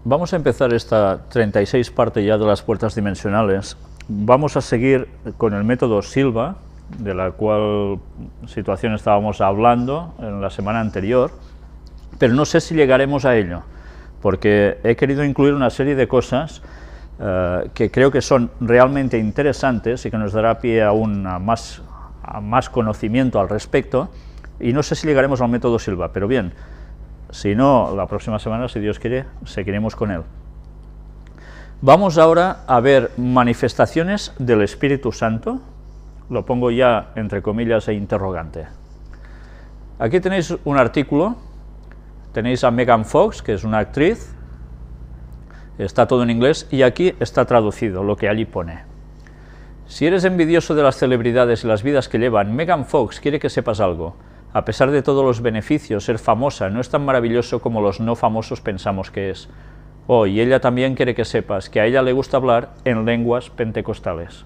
Vamos a empezar esta 36 parte ya de las puertas dimensionales. Vamos a seguir con el método Silva, de la cual situación estábamos hablando en la semana anterior, pero no sé si llegaremos a ello, porque he querido incluir una serie de cosas que creo que son realmente interesantes y que nos dará pie a más conocimiento al respecto, y no sé si llegaremos al método Silva, pero bien, si no, la próxima semana, si Dios quiere, seguiremos con él. Vamos ahora a ver manifestaciones del Espíritu Santo, lo pongo ya entre comillas e interrogante. Aquí tenéis un artículo, tenéis a Megan Fox, que es una actriz, está todo en inglés, y aquí está traducido lo que allí pone. Si eres envidioso de las celebridades y las vidas que llevan, Megan Fox quiere que sepas algo. A pesar de todos los beneficios, ser famosa no es tan maravilloso como los no famosos pensamos que es. Oh, y ella también quiere que sepas que a ella le gusta hablar en lenguas pentecostales.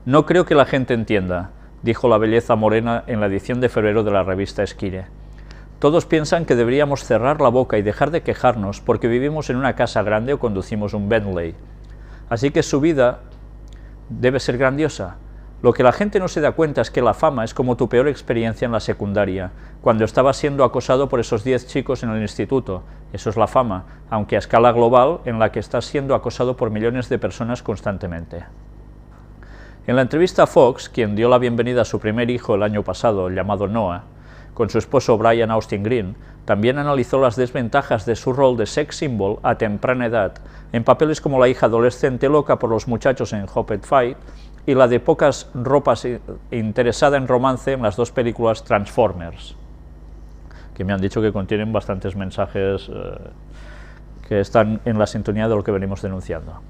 No creo que la gente entienda, dijo la belleza morena en la edición de febrero de la revista Esquire. Todos piensan que deberíamos cerrar la boca y dejar de quejarnos porque vivimos en una casa grande o conducimos un Bentley. Así que su vida debe ser grandiosa. Lo que la gente no se da cuenta es que la fama es como tu peor experiencia en la secundaria, cuando estabas siendo acosado por esos 10 chicos en el instituto. Eso es la fama, aunque a escala global, en la que estás siendo acosado por millones de personas constantemente. En la entrevista a Fox, quien dio la bienvenida a su primer hijo el año pasado, llamado Noah, con su esposo Brian Austin Green, también analizó las desventajas de su rol de sex symbol a temprana edad, en papeles como la hija adolescente loca por los muchachos en Hopped Fight, y la de pocas ropas interesada en romance en las dos películas Transformers, que me han dicho que contienen bastantes mensajes que están en la sintonía de lo que venimos denunciando.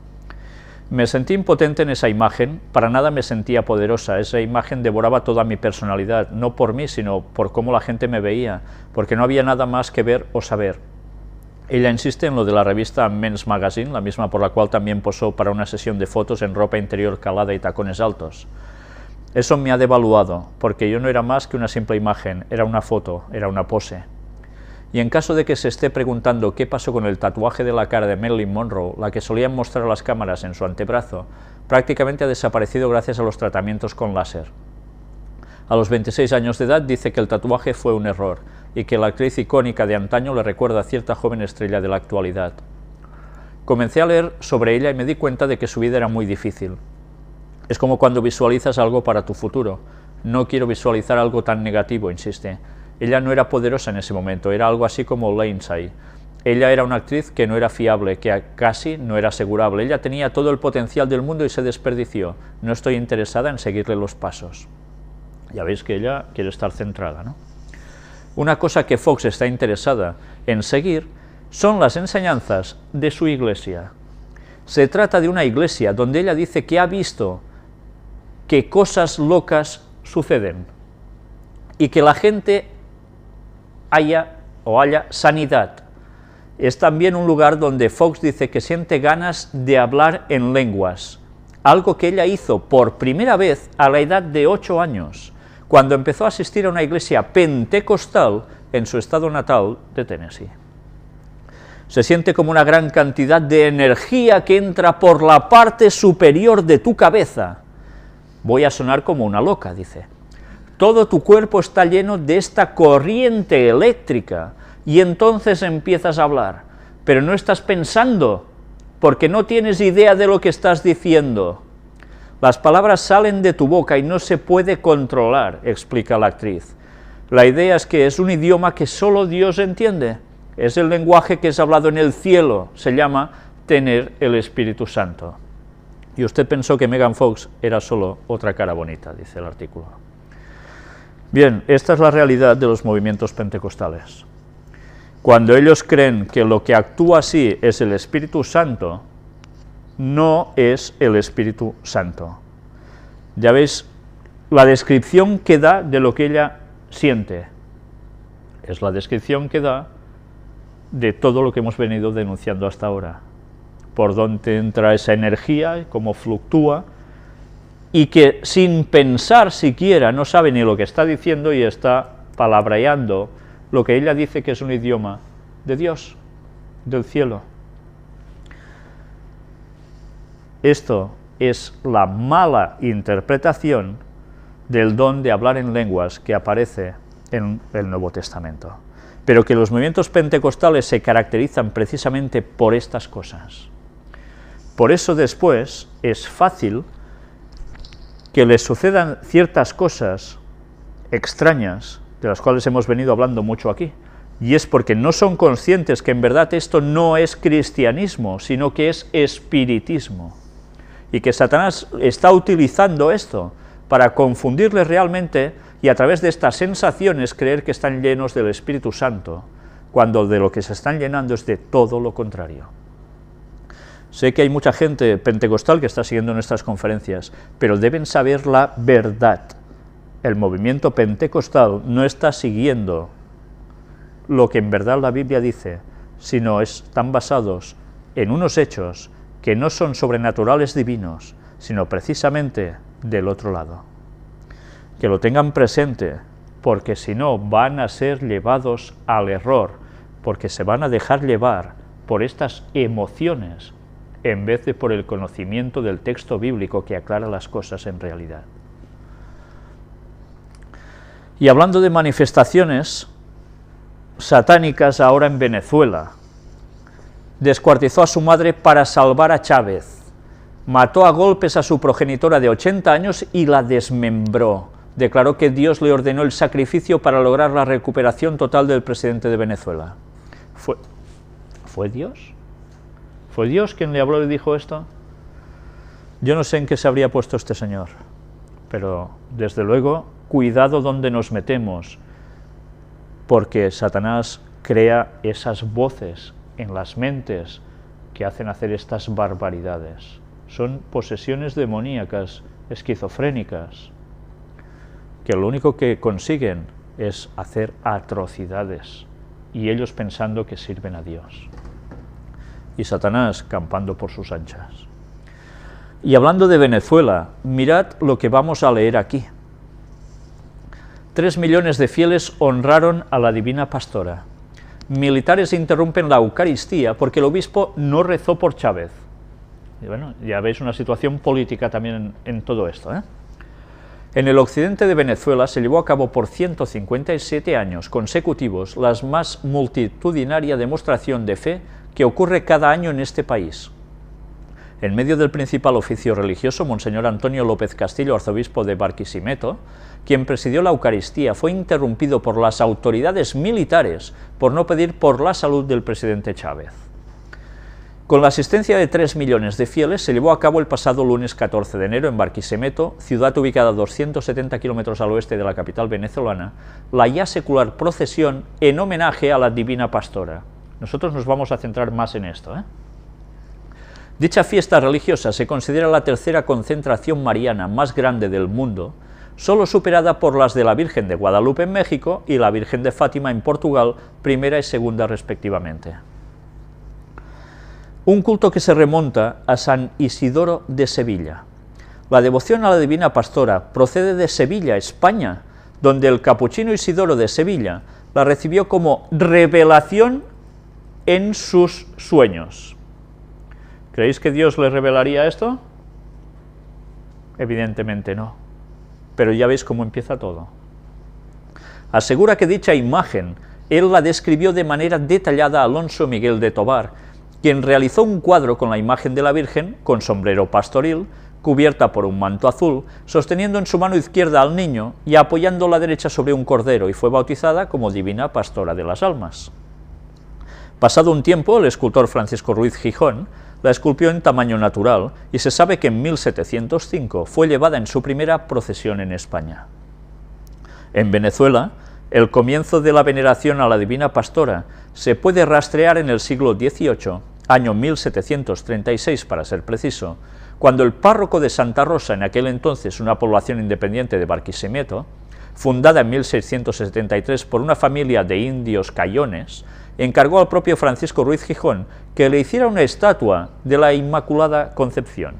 Me sentí impotente en esa imagen, para nada me sentía poderosa, esa imagen devoraba toda mi personalidad, no por mí, sino por cómo la gente me veía, porque no había nada más que ver o saber. Ella insiste en lo de la revista Men's Magazine, la misma por la cual también posó para una sesión de fotos en ropa interior calada y tacones altos. Eso me ha devaluado, porque yo no era más que una simple imagen, era una foto, era una pose. Y en caso de que se esté preguntando qué pasó con el tatuaje de la cara de Marilyn Monroe, la que solían mostrar a las cámaras en su antebrazo, prácticamente ha desaparecido gracias a los tratamientos con láser. A los 26 años de edad dice que el tatuaje fue un error, y que la actriz icónica de antaño le recuerda a cierta joven estrella de la actualidad. Comencé a leer sobre ella y me di cuenta de que su vida era muy difícil. Es como cuando visualizas algo para tu futuro. No quiero visualizar algo tan negativo, insiste. Ella no era poderosa en ese momento, era algo así como Lindsay. Ella era una actriz que no era fiable, que casi no era asegurable. Ella tenía todo el potencial del mundo y se desperdició. No estoy interesada en seguirle los pasos. Ya veis que ella quiere estar centrada, ¿no? Una cosa que Fox está interesada en seguir son las enseñanzas de su iglesia. Se trata de una iglesia donde ella dice que ha visto que cosas locas suceden y que la gente haya sanidad. Es también un lugar donde Fox dice que siente ganas de hablar en lenguas, algo que ella hizo por primera vez a la edad de 8 años, cuando empezó a asistir a una iglesia pentecostal en su estado natal de Tennessee. Se siente como una gran cantidad de energía que entra por la parte superior de tu cabeza. Voy a sonar como una loca, dice. Todo tu cuerpo está lleno de esta corriente eléctrica y entonces empiezas a hablar, pero no estás pensando, porque no tienes idea de lo que estás diciendo. Las palabras salen de tu boca y no se puede controlar, explica la actriz. La idea es que es un idioma que solo Dios entiende. Es el lenguaje que es hablado en el cielo. Se llama tener el Espíritu Santo. Y usted pensó que Megan Fox era solo otra cara bonita, dice el artículo. Bien, esta es la realidad de los movimientos pentecostales. Cuando ellos creen que lo que actúa así es el Espíritu Santo, no es el Espíritu Santo. Ya veis, la descripción que da de lo que ella siente es la descripción que da de todo lo que hemos venido denunciando hasta ahora. Por dónde entra esa energía, cómo fluctúa, y que sin pensar siquiera no sabe ni lo que está diciendo y está palabreando lo que ella dice que es un idioma de Dios. del cielo. Esto es la mala interpretación del don de hablar en lenguas que aparece en el Nuevo Testamento, pero que los movimientos pentecostales se caracterizan precisamente por estas cosas. Por eso después es fácil que les sucedan ciertas cosas extrañas, de las cuales hemos venido hablando mucho aquí, y es porque no son conscientes que en verdad esto no es cristianismo, sino que es espiritismo, y que Satanás está utilizando esto para confundirles realmente y a través de estas sensaciones creer que están llenos del Espíritu Santo, cuando de lo que se están llenando es de todo lo contrario. Sé que hay mucha gente pentecostal que está siguiendo nuestras conferencias, pero deben saber la verdad. El movimiento pentecostal no está siguiendo lo que en verdad la Biblia dice, sino están basados en unos hechos que no son sobrenaturales divinos, sino precisamente del otro lado. Que lo tengan presente, porque si no van a ser llevados al error, porque se van a dejar llevar por estas emociones, en vez de por el conocimiento del texto bíblico que aclara las cosas en realidad. Y hablando de manifestaciones satánicas ahora en Venezuela, descuartizó a su madre para salvar a Chávez, mató a golpes a su progenitora de 80 años y la desmembró. Declaró que Dios le ordenó el sacrificio para lograr la recuperación total del presidente de Venezuela. ¿Fue Dios? ¿Fue Dios quien le habló y dijo esto? Yo no sé en qué se habría puesto este señor, pero desde luego, cuidado donde nos metemos, porque Satanás crea esas voces en las mentes que hacen hacer estas barbaridades. Son posesiones demoníacas, esquizofrénicas, que lo único que consiguen es hacer atrocidades, y ellos pensando que sirven a Dios. Y Satanás campando por sus anchas. Y hablando de Venezuela, mirad lo que vamos a leer aquí. 3 millones de fieles honraron a la Divina Pastora. Militares interrumpen la Eucaristía porque el obispo no rezó por Chávez. Y bueno, ya veis una situación política también en todo esto, ¿eh? En el occidente de Venezuela se llevó a cabo por 157 años consecutivos la más multitudinaria demostración de fe que ocurre cada año en este país. En medio del principal oficio religioso, Monseñor Antonio López Castillo, arzobispo de Barquisimeto, quien presidió la Eucaristía, fue interrumpido por las autoridades militares por no pedir por la salud del presidente Chávez. Con la asistencia de 3 millones de fieles, se llevó a cabo el pasado lunes 14 de enero en Barquisimeto, ciudad ubicada a 270 kilómetros al oeste de la capital venezolana, la ya secular procesión en homenaje a la Divina Pastora. Nosotros nos vamos a centrar más en esto, ¿eh? Dicha fiesta religiosa se considera la tercera concentración mariana más grande del mundo, solo superada por las de la Virgen de Guadalupe en México y la Virgen de Fátima en Portugal, primera y segunda respectivamente. Un culto que se remonta a San Isidoro de Sevilla. La devoción a la Divina Pastora procede de Sevilla, España, donde el capuchino Isidoro de Sevilla la recibió como revelación en sus sueños. ¿Creéis que Dios le revelaría esto? Evidentemente no. Pero ya veis cómo empieza todo. Asegura que dicha imagen él la describió de manera detallada a Alonso Miguel de Tobar, quien realizó un cuadro con la imagen de la Virgen, con sombrero pastoril, cubierta por un manto azul, sosteniendo en su mano izquierda al niño y apoyando la derecha sobre un cordero, y fue bautizada como Divina Pastora de las Almas. Pasado un tiempo, el escultor Francisco Ruiz Gijón la esculpió en tamaño natural, y se sabe que en 1705 fue llevada en su primera procesión en España. En Venezuela, el comienzo de la veneración a la Divina Pastora se puede rastrear en el siglo XVIII, año 1736 para ser preciso, cuando el párroco de Santa Rosa, en aquel entonces una población independiente de Barquisimeto, fundada en 1673 por una familia de indios cayones, encargó al propio Francisco Ruiz Gijón que le hiciera una estatua de la Inmaculada Concepción.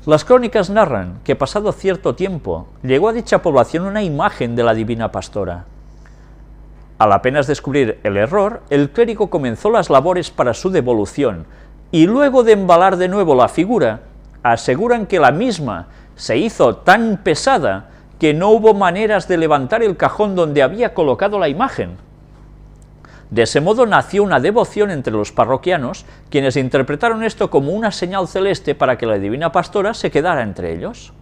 Las crónicas narran que pasado cierto tiempo llegó a dicha población una imagen de la Divina Pastora. Al apenas descubrir el error, el clérigo comenzó las labores para su devolución, y luego de embalar de nuevo la figura, aseguran que la misma se hizo tan pesada que no hubo maneras de levantar el cajón donde había colocado la imagen. De ese modo nació una devoción entre los parroquianos, quienes interpretaron esto como una señal celeste para que la Divina Pastora se quedara entre ellos.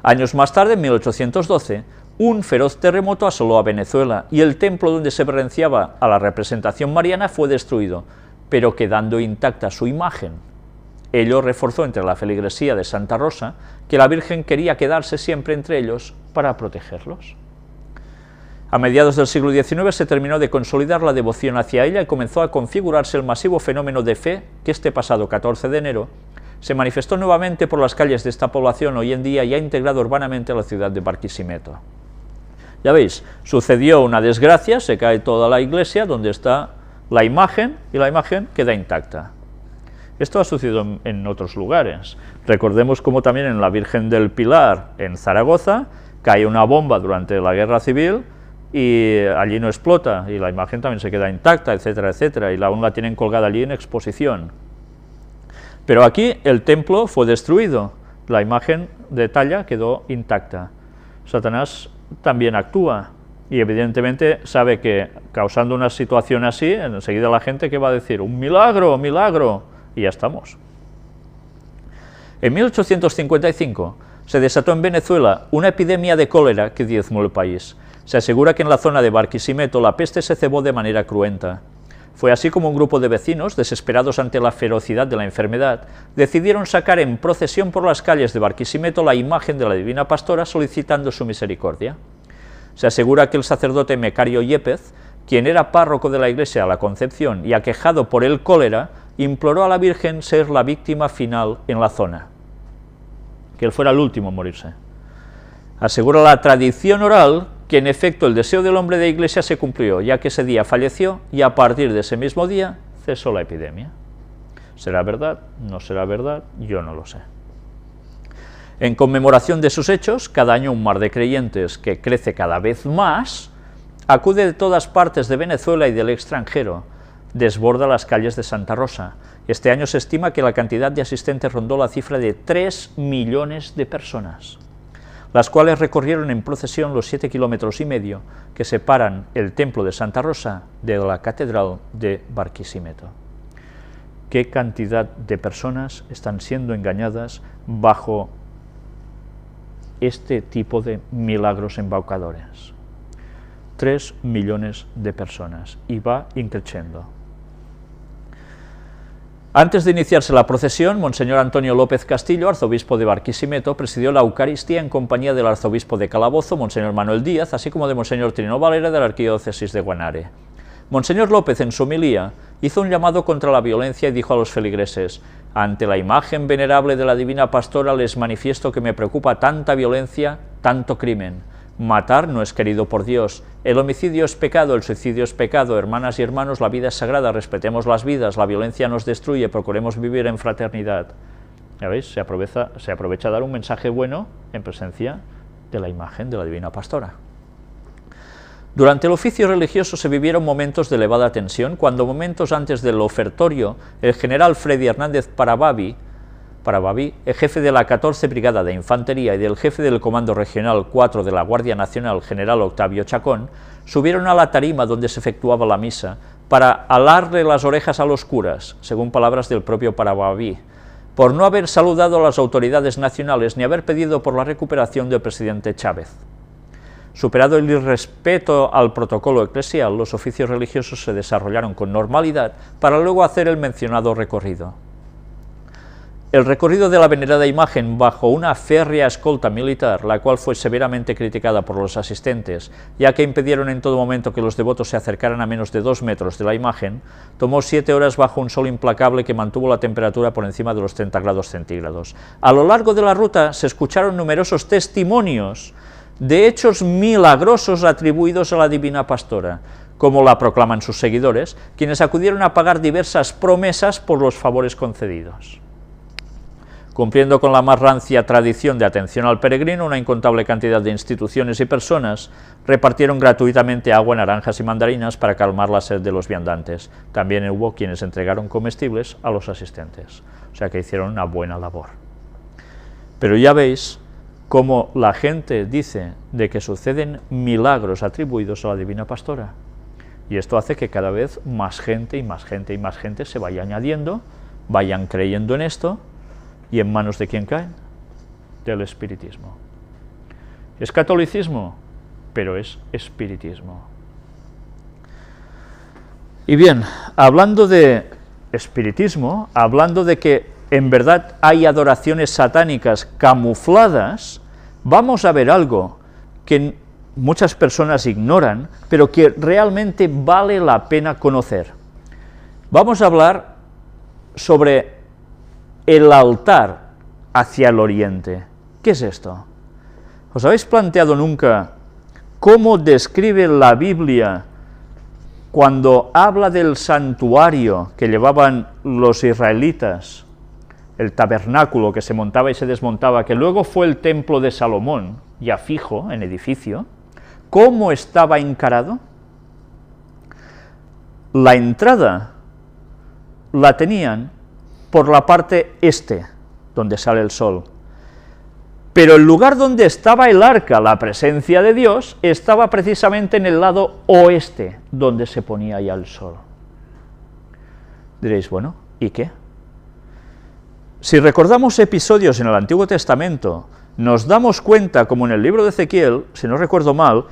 Años más tarde, en 1812, un feroz terremoto asoló a Venezuela y el templo donde se referenciaba a la representación mariana fue destruido, pero quedando intacta su imagen. Ello reforzó entre la feligresía de Santa Rosa que la Virgen quería quedarse siempre entre ellos para protegerlos. A mediados del siglo XIX se terminó de consolidar la devoción hacia ella y comenzó a configurarse el masivo fenómeno de fe que este pasado 14 de enero se manifestó nuevamente por las calles de esta población hoy en día y ha integrado urbanamente a la ciudad de Barquisimeto. Ya veis, sucedió una desgracia, se cae toda la iglesia donde está la imagen y la imagen queda intacta. Esto ha sucedido en otros lugares. Recordemos como también en la Virgen del Pilar, en Zaragoza, cae una bomba durante la Guerra Civil y allí no explota, y la imagen también se queda intacta, etcétera, etcétera, y aún la tienen colgada allí en exposición. Pero aquí el templo fue destruido, la imagen de talla quedó intacta. Satanás también actúa, y evidentemente sabe que causando una situación así, enseguida la gente que va a decir, ¡un milagro, milagro!, y ya estamos. En 1855 se desató en Venezuela una epidemia de cólera que diezmó el país. Se asegura que en la zona de Barquisimeto la peste se cebó de manera cruenta. Fue así como un grupo de vecinos, desesperados ante la ferocidad de la enfermedad, decidieron sacar en procesión por las calles de Barquisimeto la imagen de la Divina Pastora solicitando su misericordia. Se asegura que el sacerdote Mecario Yepez, quien era párroco de la iglesia de la Concepción y aquejado por el cólera, imploró a la Virgen ser la víctima final en la zona, que él fuera el último en morirse. Asegura la tradición oral que en efecto el deseo del hombre de iglesia se cumplió, ya que ese día falleció y a partir de ese mismo día cesó la epidemia. ¿Será verdad? ¿No será verdad? Yo no lo sé. En conmemoración de sus hechos, cada año un mar de creyentes que crece cada vez más, acude de todas partes de Venezuela y del extranjero, desborda las calles de Santa Rosa. Este año se estima que la cantidad de asistentes rondó la cifra de 3 millones de personas, las cuales recorrieron en procesión los 7,5 kilómetros que separan el templo de Santa Rosa de la catedral de Barquisimeto. ¿Qué cantidad de personas están siendo engañadas bajo este tipo de milagros embaucadores? 3 millones de personas, y va increciendo. Antes de iniciarse la procesión, Monseñor Antonio López Castillo, arzobispo de Barquisimeto, presidió la Eucaristía en compañía del arzobispo de Calabozo, Monseñor Manuel Díaz, así como de Monseñor Trino Valera de la Arquidiócesis de Guanare. Monseñor López, en su homilía, hizo un llamado contra la violencia y dijo a los feligreses: «Ante la imagen venerable de la Divina Pastora les manifiesto que me preocupa tanta violencia, tanto crimen. Matar no es querido por Dios, el homicidio es pecado, el suicidio es pecado, hermanas y hermanos, la vida es sagrada, respetemos las vidas, la violencia nos destruye, procuremos vivir en fraternidad». ¿Ya veis? Se aprovecha a dar un mensaje bueno en presencia de la imagen de la Divina Pastora. Durante el oficio religioso se vivieron momentos de elevada tensión, cuando momentos antes del ofertorio, el general Freddy Hernández Parababi, el jefe de la 14 Brigada de Infantería y del jefe del Comando Regional 4 de la Guardia Nacional, general Octavio Chacón, subieron a la tarima donde se efectuaba la misa para alarle las orejas a los curas, según palabras del propio Parababi, por no haber saludado a las autoridades nacionales ni haber pedido por la recuperación del presidente Chávez. Superado el irrespeto al protocolo eclesial, los oficios religiosos se desarrollaron con normalidad para luego hacer el mencionado recorrido. El recorrido de la venerada imagen bajo una férrea escolta militar, la cual fue severamente criticada por los asistentes, ya que impidieron en todo momento que los devotos se acercaran a menos de 2 metros de la imagen, tomó 7 horas bajo un sol implacable que mantuvo la temperatura por encima de los 30 grados centígrados. A lo largo de la ruta se escucharon numerosos testimonios de hechos milagrosos atribuidos a la Divina Pastora, como la proclaman sus seguidores, quienes acudieron a pagar diversas promesas por los favores concedidos. Cumpliendo con la más rancia tradición de atención al peregrino, una incontable cantidad de instituciones y personas repartieron gratuitamente agua, naranjas y mandarinas para calmar la sed de los viandantes. También hubo quienes entregaron comestibles a los asistentes, o sea que hicieron una buena labor. Pero ya veis cómo la gente dice de que suceden milagros atribuidos a la Divina Pastora, y esto hace que cada vez más gente y más gente y más gente se vaya añadiendo, vayan creyendo en esto. ¿Y en manos de quién caen? Del espiritismo. Es catolicismo, pero es espiritismo. Y bien, hablando de espiritismo, hablando de que en verdad hay adoraciones satánicas camufladas, vamos a ver algo que muchas personas ignoran, pero que realmente vale la pena conocer. Vamos a hablar sobre el altar hacia el oriente. ¿Qué es esto? ¿Os habéis planteado nunca cómo describe la Biblia cuando habla del santuario que llevaban los israelitas, el tabernáculo que se montaba y se desmontaba, que luego fue el templo de Salomón, ya fijo en edificio? ¿Cómo estaba encarado? La entrada la tenían por la parte este, donde sale el sol. Pero el lugar donde estaba el arca, la presencia de Dios, estaba precisamente en el lado oeste, donde se ponía ya el sol. Diréis, bueno, ¿y qué? Si recordamos episodios en el Antiguo Testamento, nos damos cuenta, como en el libro de Ezequiel, si no recuerdo mal,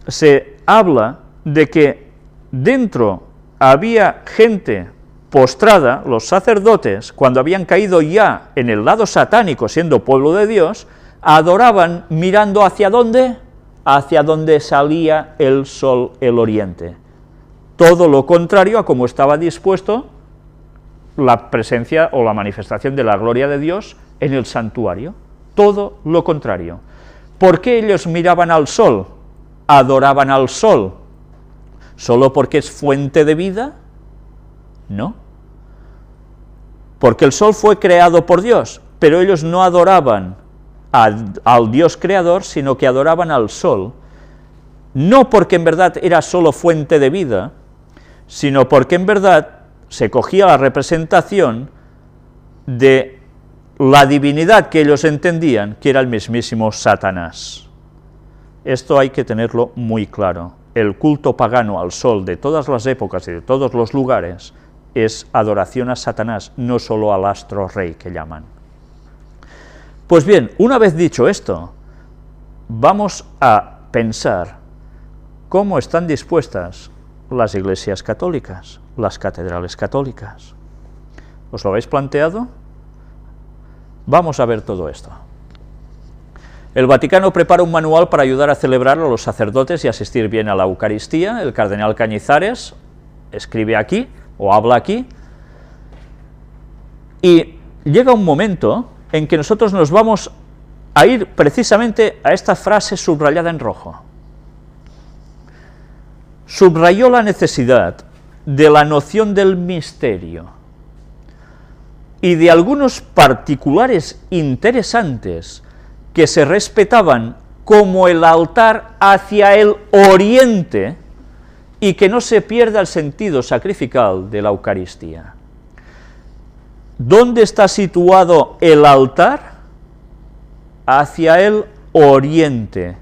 se habla de que dentro había gente postrada, los sacerdotes, cuando habían caído ya en el lado satánico, siendo pueblo de Dios, adoraban mirando ¿hacia dónde? Hacia donde salía el sol, el oriente. Todo lo contrario a como estaba dispuesto la presencia o la manifestación de la gloria de Dios en el santuario. Todo lo contrario. ¿Por qué ellos miraban al sol? ¿Adoraban al sol? ¿Solo porque es fuente de vida? No. Porque el sol fue creado por Dios, pero ellos no adoraban al Dios creador, sino que adoraban al sol, no porque en verdad era solo fuente de vida, sino porque en verdad se cogía la representación de la divinidad que ellos entendían, que era el mismísimo Satanás. Esto hay que tenerlo muy claro. El culto pagano al sol de todas las épocas y de todos los lugares es adoración a Satanás, no solo al astro rey que llaman. Pues bien, una vez dicho esto, vamos a pensar cómo están dispuestas las iglesias católicas, las catedrales católicas. ¿Os lo habéis planteado? Vamos a ver todo esto. El Vaticano prepara un manual para ayudar a celebrar a los sacerdotes y asistir bien a la Eucaristía. El cardenal Cañizares escribe aquí, o habla aquí, y llega un momento en que nosotros nos vamos a ir precisamente a esta frase subrayada en rojo. Subrayó la necesidad de la noción del misterio y de algunos particulares interesantes que se respetaban, como el altar hacia el oriente, y que no se pierda el sentido sacrificial de la Eucaristía. ¿Dónde está situado el altar? Hacia el oriente,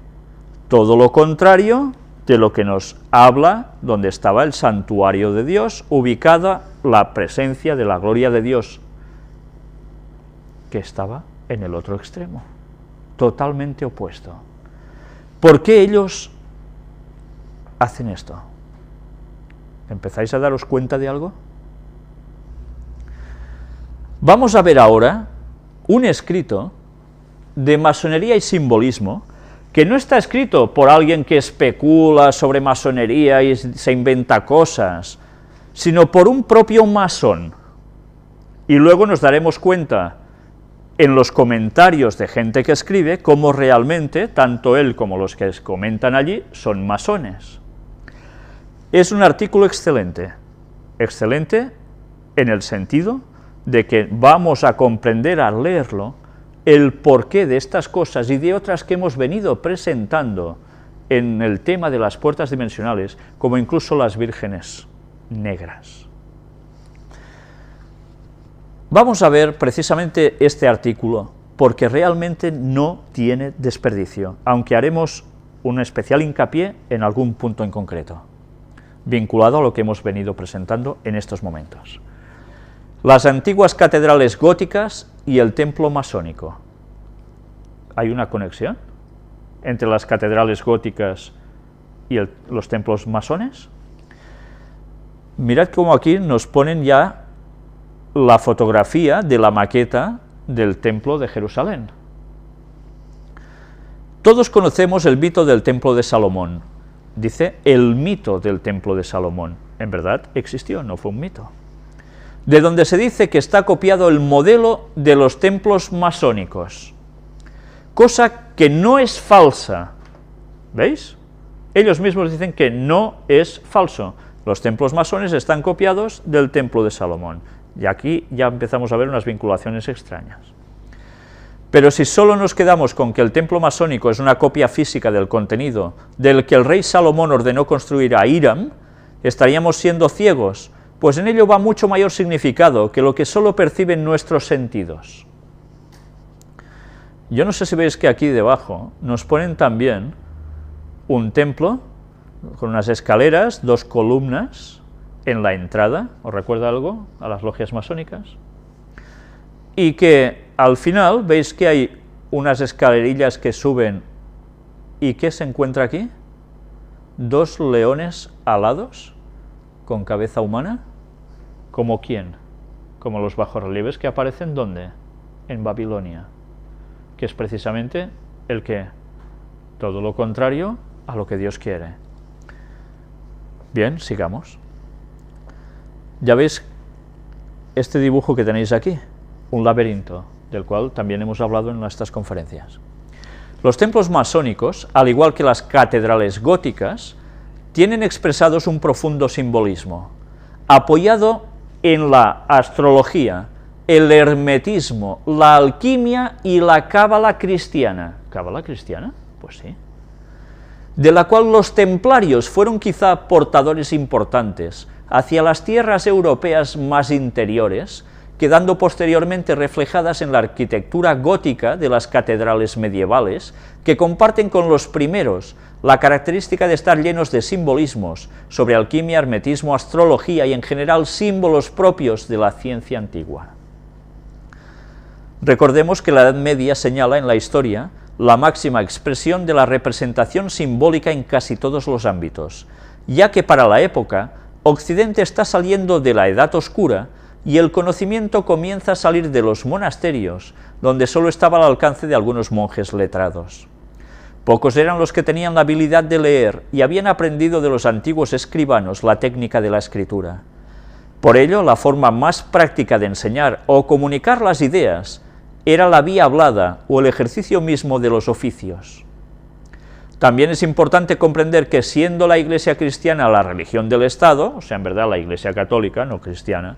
todo lo contrario de lo que nos habla donde estaba el santuario de Dios, ubicada la presencia de la gloria de Dios, que estaba en el otro extremo, totalmente opuesto. ¿Por qué ellos hacen esto? ¿Empezáis a daros cuenta de algo? Vamos a ver ahora un escrito de masonería y simbolismo, que no está escrito por alguien que especula sobre masonería y se inventa cosas, sino por un propio masón. Y luego nos daremos cuenta en los comentarios de gente que escribe cómo realmente, tanto él como los que comentan allí, son masones. Es un artículo excelente, excelente en el sentido de que vamos a comprender al leerlo el porqué de estas cosas y de otras que hemos venido presentando en el tema de las puertas dimensionales, como incluso las vírgenes negras. Vamos a ver precisamente este artículo, porque realmente no tiene desperdicio, aunque haremos un especial hincapié en algún punto en concreto, vinculado a lo que hemos venido presentando en estos momentos. Las antiguas catedrales góticas y el templo masónico. ¿Hay una conexión entre las catedrales góticas y los templos masones? Mirad cómo aquí nos ponen ya la fotografía de la maqueta del templo de Jerusalén. Todos conocemos el mito del templo de Salomón. Dice el mito del templo de Salomón. En verdad existió, no fue un mito. De donde se dice que está copiado el modelo de los templos masónicos, cosa que no es falsa. ¿Veis? Ellos mismos dicen que no es falso. Los templos masones están copiados del templo de Salomón. Y aquí ya empezamos a ver unas vinculaciones extrañas. Pero si solo nos quedamos con que el templo masónico es una copia física del contenido del que el rey Salomón ordenó construir a Hiram, estaríamos siendo ciegos, pues en ello va mucho mayor significado que lo que solo perciben nuestros sentidos. Yo no sé si veis que aquí debajo nos ponen también un templo con unas escaleras, 2 columnas en la entrada, ¿os recuerda algo a las logias masónicas? Y que al final veis que hay unas escalerillas que suben, ¿y qué se encuentra aquí? 2 leones alados con cabeza humana. ¿Como quién? Como los bajorrelieves que aparecen ¿dónde? En Babilonia, que es precisamente el que, todo lo contrario a lo que Dios quiere. Bien, sigamos. Ya veis este dibujo que tenéis aquí, un laberinto, del cual también hemos hablado en nuestras conferencias. Los templos masónicos, al igual que las catedrales góticas, tienen expresados un profundo simbolismo, apoyado en la astrología, el hermetismo, la alquimia y la cábala cristiana. ¿Cábala cristiana? Pues sí. De la cual los templarios fueron quizá portadores importantes hacia las tierras europeas más interiores, quedando posteriormente reflejadas en la arquitectura gótica de las catedrales medievales, que comparten con los primeros la característica de estar llenos de simbolismos sobre alquimia, hermetismo, astrología y en general símbolos propios de la ciencia antigua. Recordemos que la Edad Media señala en la historia la máxima expresión de la representación simbólica en casi todos los ámbitos, ya que para la época Occidente está saliendo de la Edad Oscura y el conocimiento comienza a salir de los monasterios, donde solo estaba al alcance de algunos monjes letrados. Pocos eran los que tenían la habilidad de leer y habían aprendido de los antiguos escribanos la técnica de la escritura. Por ello, la forma más práctica de enseñar o comunicar las ideas era la vía hablada o el ejercicio mismo de los oficios. También es importante comprender que siendo la Iglesia cristiana la religión del Estado, o sea, en verdad la Iglesia católica, no cristiana,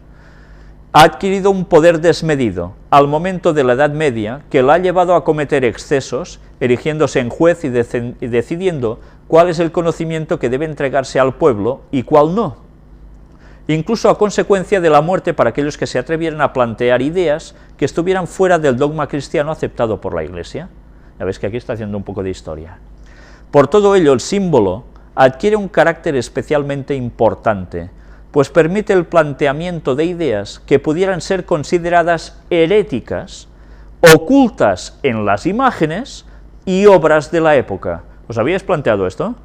ha adquirido un poder desmedido al momento de la Edad Media que la ha llevado a cometer excesos, erigiéndose en juez y decidiendo cuál es el conocimiento que debe entregarse al pueblo y cuál no, incluso a consecuencia de la muerte para aquellos que se atrevieran a plantear ideas que estuvieran fuera del dogma cristiano aceptado por la Iglesia. Ya veis que aquí está haciendo un poco de historia. Por todo ello, el símbolo adquiere un carácter especialmente importante, pues permite el planteamiento de ideas que pudieran ser consideradas heréticas, ocultas en las imágenes y obras de la época. ¿Os habíais planteado esto?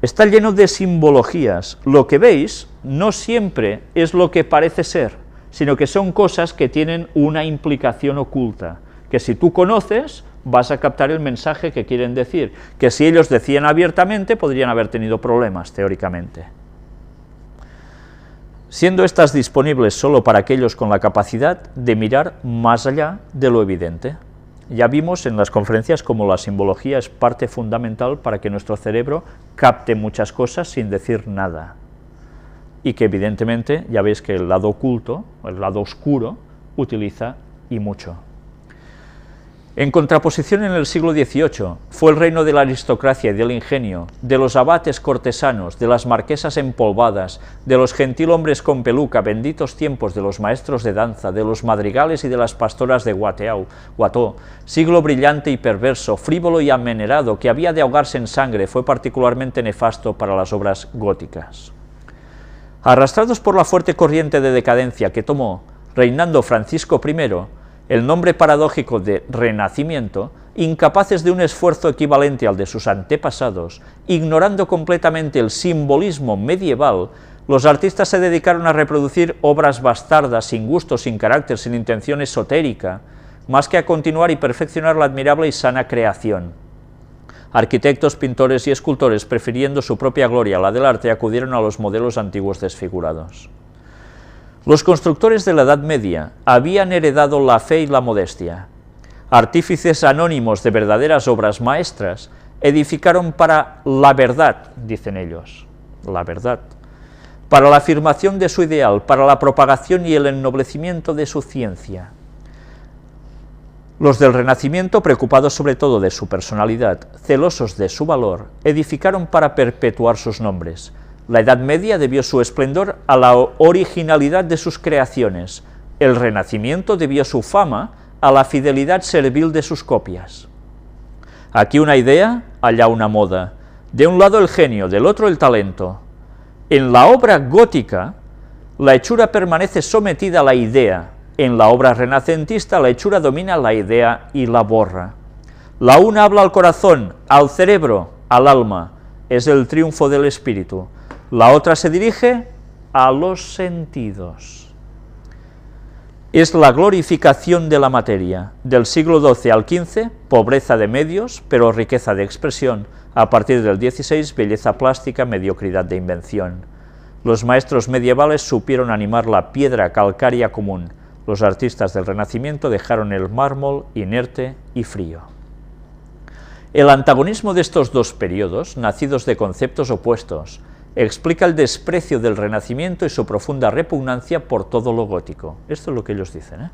Está lleno de simbologías. Lo que veis no siempre es lo que parece ser, sino que son cosas que tienen una implicación oculta, que si tú conoces, vas a captar el mensaje que quieren decir, que si ellos decían abiertamente, podrían haber tenido problemas, teóricamente. Siendo estas disponibles solo para aquellos con la capacidad de mirar más allá de lo evidente. Ya vimos en las conferencias cómo la simbología es parte fundamental para que nuestro cerebro capte muchas cosas sin decir nada. y que evidentemente ya veis que el lado oculto, el lado oscuro, utiliza y mucho. En contraposición, en el siglo XVIII fue el reino de la aristocracia y del ingenio, de los abates cortesanos, de las marquesas empolvadas, de los gentilhombres con peluca, benditos tiempos de los maestros de danza, de los madrigales y de las pastoras de Watteau, siglo brillante y perverso, frívolo y amenerado, que había de ahogarse en sangre, fue particularmente nefasto para las obras góticas. Arrastrados por la fuerte corriente de decadencia que tomó, reinando Francisco I, el nombre paradójico de Renacimiento, incapaces de un esfuerzo equivalente al de sus antepasados, ignorando completamente el simbolismo medieval, los artistas se dedicaron a reproducir obras bastardas, sin gusto, sin carácter, sin intención esotérica, más que a continuar y perfeccionar la admirable y sana creación. Arquitectos, pintores y escultores, prefiriendo su propia gloria a la del arte, acudieron a los modelos antiguos desfigurados. Los constructores de la Edad Media habían heredado la fe y la modestia. Artífices anónimos de verdaderas obras maestras edificaron para la verdad, dicen ellos, la verdad, para la afirmación de su ideal, para la propagación y el ennoblecimiento de su ciencia. Los del Renacimiento, preocupados sobre todo de su personalidad, celosos de su valor, edificaron para perpetuar sus nombres. La Edad Media debió su esplendor a la originalidad de sus creaciones, el Renacimiento debió su fama a la fidelidad servil de sus copias. Aquí una idea, allá una moda, de un lado el genio, del otro el talento. En la obra gótica, la hechura permanece sometida a la idea, en la obra renacentista la hechura domina la idea y la borra. La una habla al corazón, al cerebro, al alma, es el triunfo del espíritu. La otra se dirige a los sentidos. Es la glorificación de la materia. Del siglo XII al XV, pobreza de medios, pero riqueza de expresión. A partir del XVI, belleza plástica, mediocridad de invención. Los maestros medievales supieron animar la piedra calcárea común. Los artistas del Renacimiento dejaron el mármol inerte y frío. El antagonismo de estos dos periodos, nacidos de conceptos opuestos, explica el desprecio del Renacimiento y su profunda repugnancia por todo lo gótico. Esto es lo que ellos dicen,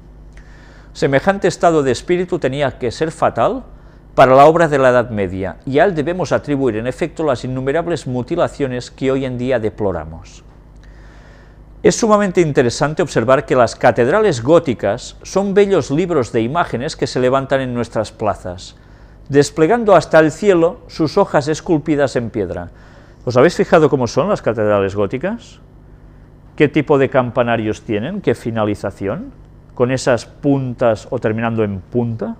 Semejante estado de espíritu tenía que ser fatal para la obra de la Edad Media, y a él debemos atribuir en efecto las innumerables mutilaciones que hoy en día deploramos. Es sumamente interesante observar que las catedrales góticas son bellos libros de imágenes que se levantan en nuestras plazas, desplegando hasta el cielo sus hojas esculpidas en piedra. ¿Os habéis fijado cómo son las catedrales góticas? ¿Qué tipo de campanarios tienen? ¿Qué finalización? Con esas puntas o terminando en punta,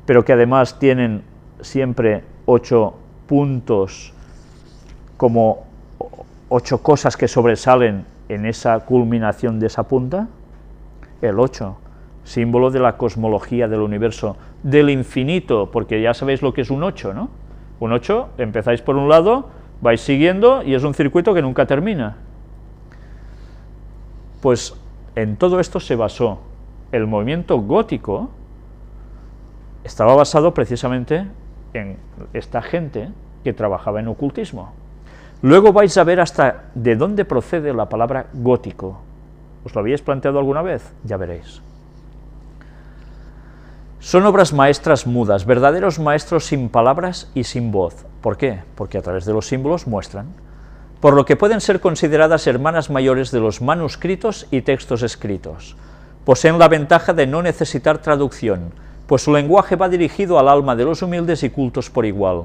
pero que además tienen siempre 8 puntos, como 8 cosas que sobresalen en esa culminación de esa punta. El 8, símbolo de la cosmología del universo, del infinito, porque ya sabéis lo que es un 8, ¿no? Un 8, empezáis por un lado, vais siguiendo y es un circuito que nunca termina. Pues en todo esto se basó el movimiento gótico, estaba basado precisamente en esta gente que trabajaba en ocultismo. Luego vais a ver hasta de dónde procede la palabra gótico. ¿Os lo habíais planteado alguna vez? Ya veréis. Son obras maestras mudas, verdaderos maestros sin palabras y sin voz. ¿Por qué? Porque a través de los símbolos muestran, por lo que pueden ser consideradas hermanas mayores de los manuscritos y textos escritos. Poseen la ventaja de no necesitar traducción, pues su lenguaje va dirigido al alma de los humildes y cultos por igual.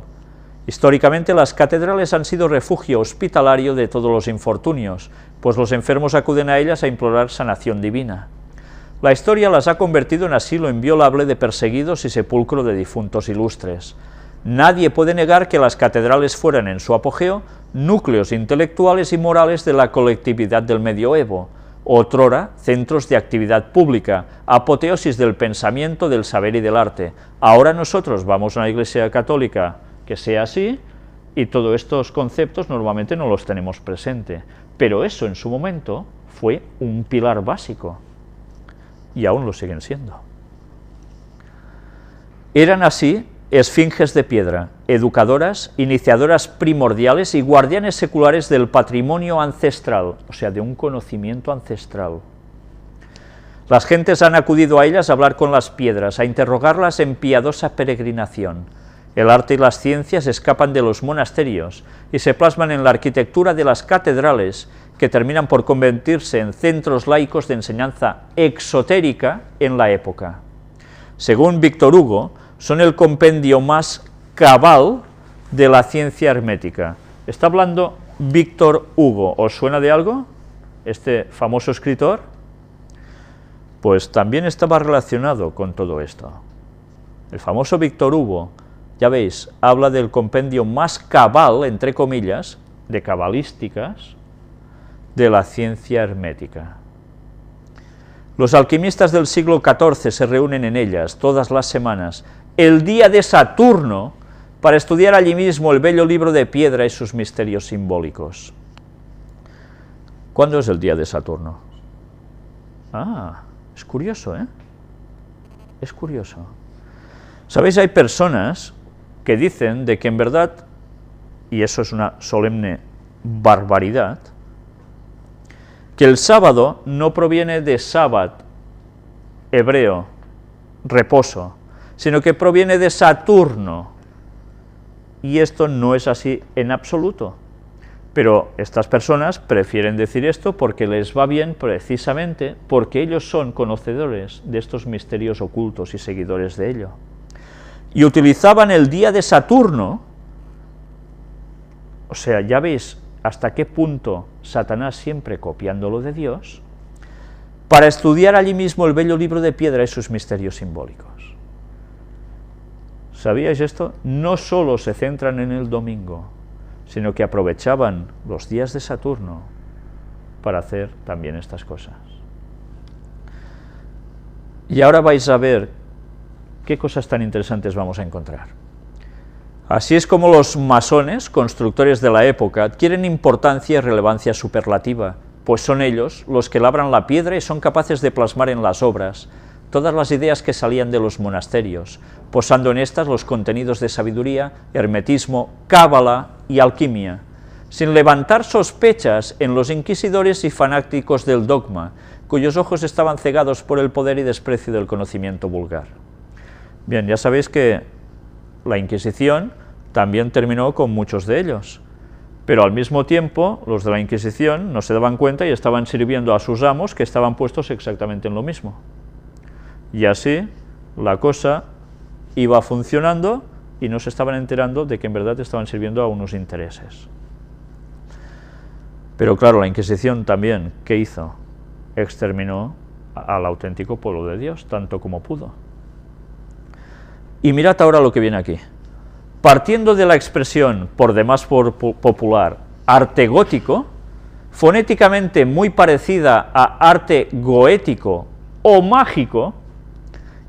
Históricamente las catedrales han sido refugio hospitalario de todos los infortunios, pues los enfermos acuden a ellas a implorar sanación divina. La historia las ha convertido en asilo inviolable de perseguidos y sepulcro de difuntos ilustres. Nadie puede negar que las catedrales fueran en su apogeo núcleos intelectuales y morales de la colectividad del medioevo, otrora centros de actividad pública, apoteosis del pensamiento, del saber y del arte. Ahora nosotros vamos a una iglesia católica que sea así, y todos estos conceptos normalmente no los tenemos presente, pero eso en su momento fue un pilar básico, y aún lo siguen siendo. Eran así esfinges de piedra, educadoras, iniciadoras primordiales y guardianes seculares del patrimonio ancestral, o sea, de un conocimiento ancestral. Las gentes han acudido a ellas a hablar con las piedras, a interrogarlas en piadosa peregrinación. El arte y las ciencias escapan de los monasterios y se plasman en la arquitectura de las catedrales, que terminan por convertirse en centros laicos de enseñanza exotérica en la época. Según Víctor Hugo, son el compendio más cabal de la ciencia hermética. Está hablando Víctor Hugo, ¿os suena de algo? Este famoso escritor, pues también estaba relacionado con todo esto. El famoso Víctor Hugo, ya veis, habla del compendio más cabal, entre comillas, de cabalísticas, de la ciencia hermética. Los alquimistas del siglo XIV se reúnen en ellas todas las semanas, el día de Saturno, para estudiar allí mismo el bello libro de piedra y sus misterios simbólicos. ¿Cuándo es el día de Saturno? Ah, es curioso, ¿eh? Es curioso. ¿Sabéis? Hay personas que dicen de que en verdad, y eso es una solemne barbaridad, que el sábado no proviene de sábat hebreo, reposo, sino que proviene de Saturno, y esto no es así en absoluto. Pero estas personas prefieren decir esto porque les va bien, precisamente porque ellos son conocedores de estos misterios ocultos y seguidores de ello. Y utilizaban el día de Saturno, o sea, ya veis hasta qué punto Satanás siempre copiándolo de Dios, para estudiar allí mismo el bello libro de piedra y sus misterios simbólicos. ¿Sabíais esto? No solo se centran en el domingo, sino que aprovechaban los días de Saturno para hacer también estas cosas. Y ahora vais a ver qué cosas tan interesantes vamos a encontrar. Así es como los masones, constructores de la época, adquieren importancia y relevancia superlativa, pues son ellos los que labran la piedra y son capaces de plasmar en las obras todas las ideas que salían de los monasterios, posando en estas los contenidos de sabiduría, hermetismo, cábala y alquimia, sin levantar sospechas en los inquisidores y fanáticos del dogma, cuyos ojos estaban cegados por el poder y desprecio del conocimiento vulgar. Bien, ya sabéis que la Inquisición también terminó con muchos de ellos, pero al mismo tiempo los de la Inquisición no se daban cuenta y estaban sirviendo a sus amos, que estaban puestos exactamente en lo mismo. Y así la cosa iba funcionando y no se estaban enterando de que en verdad estaban sirviendo a unos intereses. Pero claro, la Inquisición también, ¿qué hizo? Exterminó al auténtico pueblo de Dios, tanto como pudo. Y mirad ahora lo que viene aquí. Partiendo de la expresión, por demás popular, arte gótico, fonéticamente muy parecida a arte goético o mágico,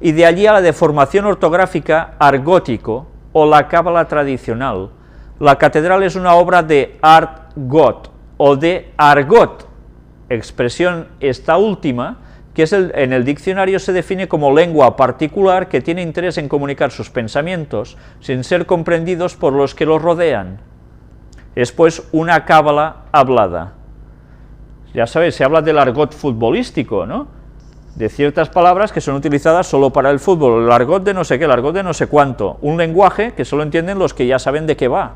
y de allí a la deformación ortográfica argótico o la cábala tradicional, la catedral es una obra de art got o de argot, expresión esta última, que en el diccionario se define como lengua particular que tiene interés en comunicar sus pensamientos sin ser comprendidos por los que los rodean. Es pues una cábala hablada. Ya sabéis, se habla del argot futbolístico, ¿no? De ciertas palabras que son utilizadas solo para el fútbol, el argot de no sé qué, el argot de no sé cuánto, un lenguaje que solo entienden los que ya saben de qué va.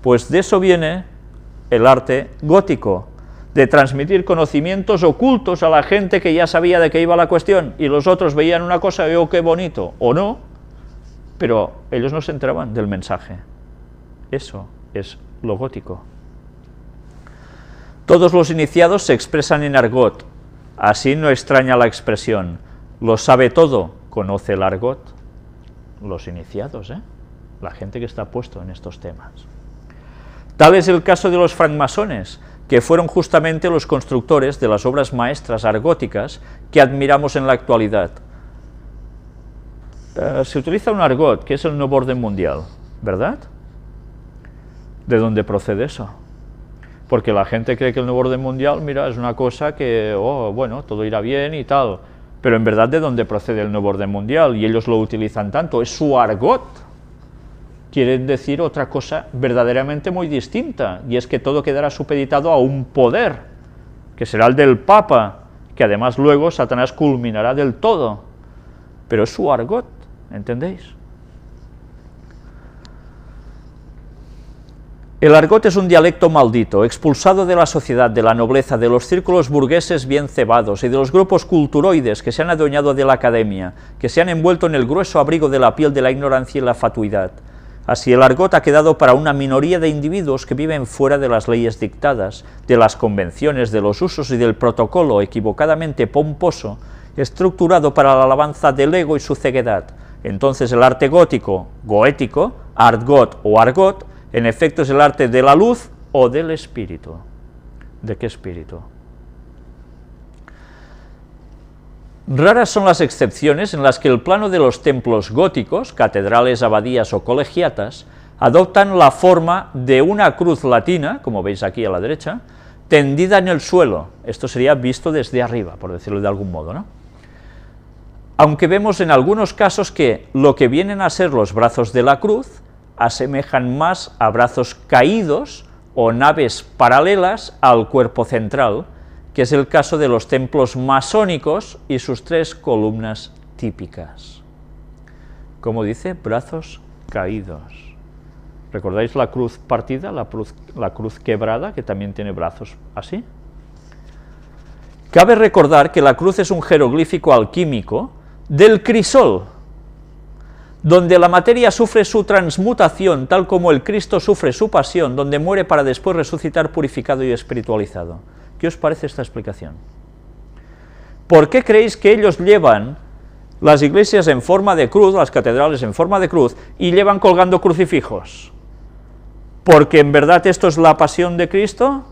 Pues de eso viene el arte gótico, de transmitir conocimientos ocultos a la gente que ya sabía de qué iba la cuestión, y los otros veían una cosa y oh, qué bonito, o no, pero ellos no se enteraban del mensaje. Eso es lo gótico. Todos los iniciados se expresan en argot. Así no extraña la expresión, lo sabe todo, conoce el argot. Los iniciados, la gente que está puesto en estos temas. Tal es el caso de los francmasones, que fueron justamente los constructores de las obras maestras argóticas que admiramos en la actualidad. Se utiliza un argot, que es el nuevo orden mundial, ¿verdad? ¿De dónde procede eso? Porque la gente cree que el nuevo orden mundial, mira, es una cosa que, oh, bueno, todo irá bien y tal, pero en verdad, ¿de dónde procede el nuevo orden mundial? Y ellos lo utilizan tanto, es su argot, quieren decir otra cosa verdaderamente muy distinta, y es que todo quedará supeditado a un poder, que será el del Papa, que además luego Satanás culminará del todo. Pero es su argot, ¿entendéis? El argot es un dialecto maldito, expulsado de la sociedad, de la nobleza, de los círculos burgueses bien cebados y de los grupos culturoides que se han adueñado de la academia, que se han envuelto en el grueso abrigo de la piel de la ignorancia y la fatuidad. Así el argot ha quedado para una minoría de individuos que viven fuera de las leyes dictadas, de las convenciones, de los usos y del protocolo equivocadamente pomposo, estructurado para la alabanza del ego y su ceguedad. Entonces el arte gótico, goético, argot o argot, en efecto es el arte de la luz o del espíritu. ¿De qué espíritu? Raras son las excepciones en las que el plano de los templos góticos, catedrales, abadías o colegiatas, adoptan la forma de una cruz latina, como veis aquí a la derecha, tendida en el suelo. Esto sería visto desde arriba, por decirlo de algún modo, ¿no? Aunque vemos en algunos casos que lo que vienen a ser los brazos de la cruz asemejan más a brazos caídos o naves paralelas al cuerpo central, que es el caso de los templos masónicos y sus 3 columnas típicas. Como dice, brazos caídos. ¿Recordáis la cruz partida, la cruz quebrada, que también tiene brazos así? Cabe recordar que la cruz es un jeroglífico alquímico del crisol, donde la materia sufre su transmutación, tal como el Cristo sufre su pasión, donde muere para después resucitar purificado y espiritualizado. ¿Qué os parece esta explicación? ¿Por qué creéis que ellos llevan las iglesias en forma de cruz, las catedrales en forma de cruz, y llevan colgando crucifijos? ¿Porque en verdad esto es la pasión de Cristo?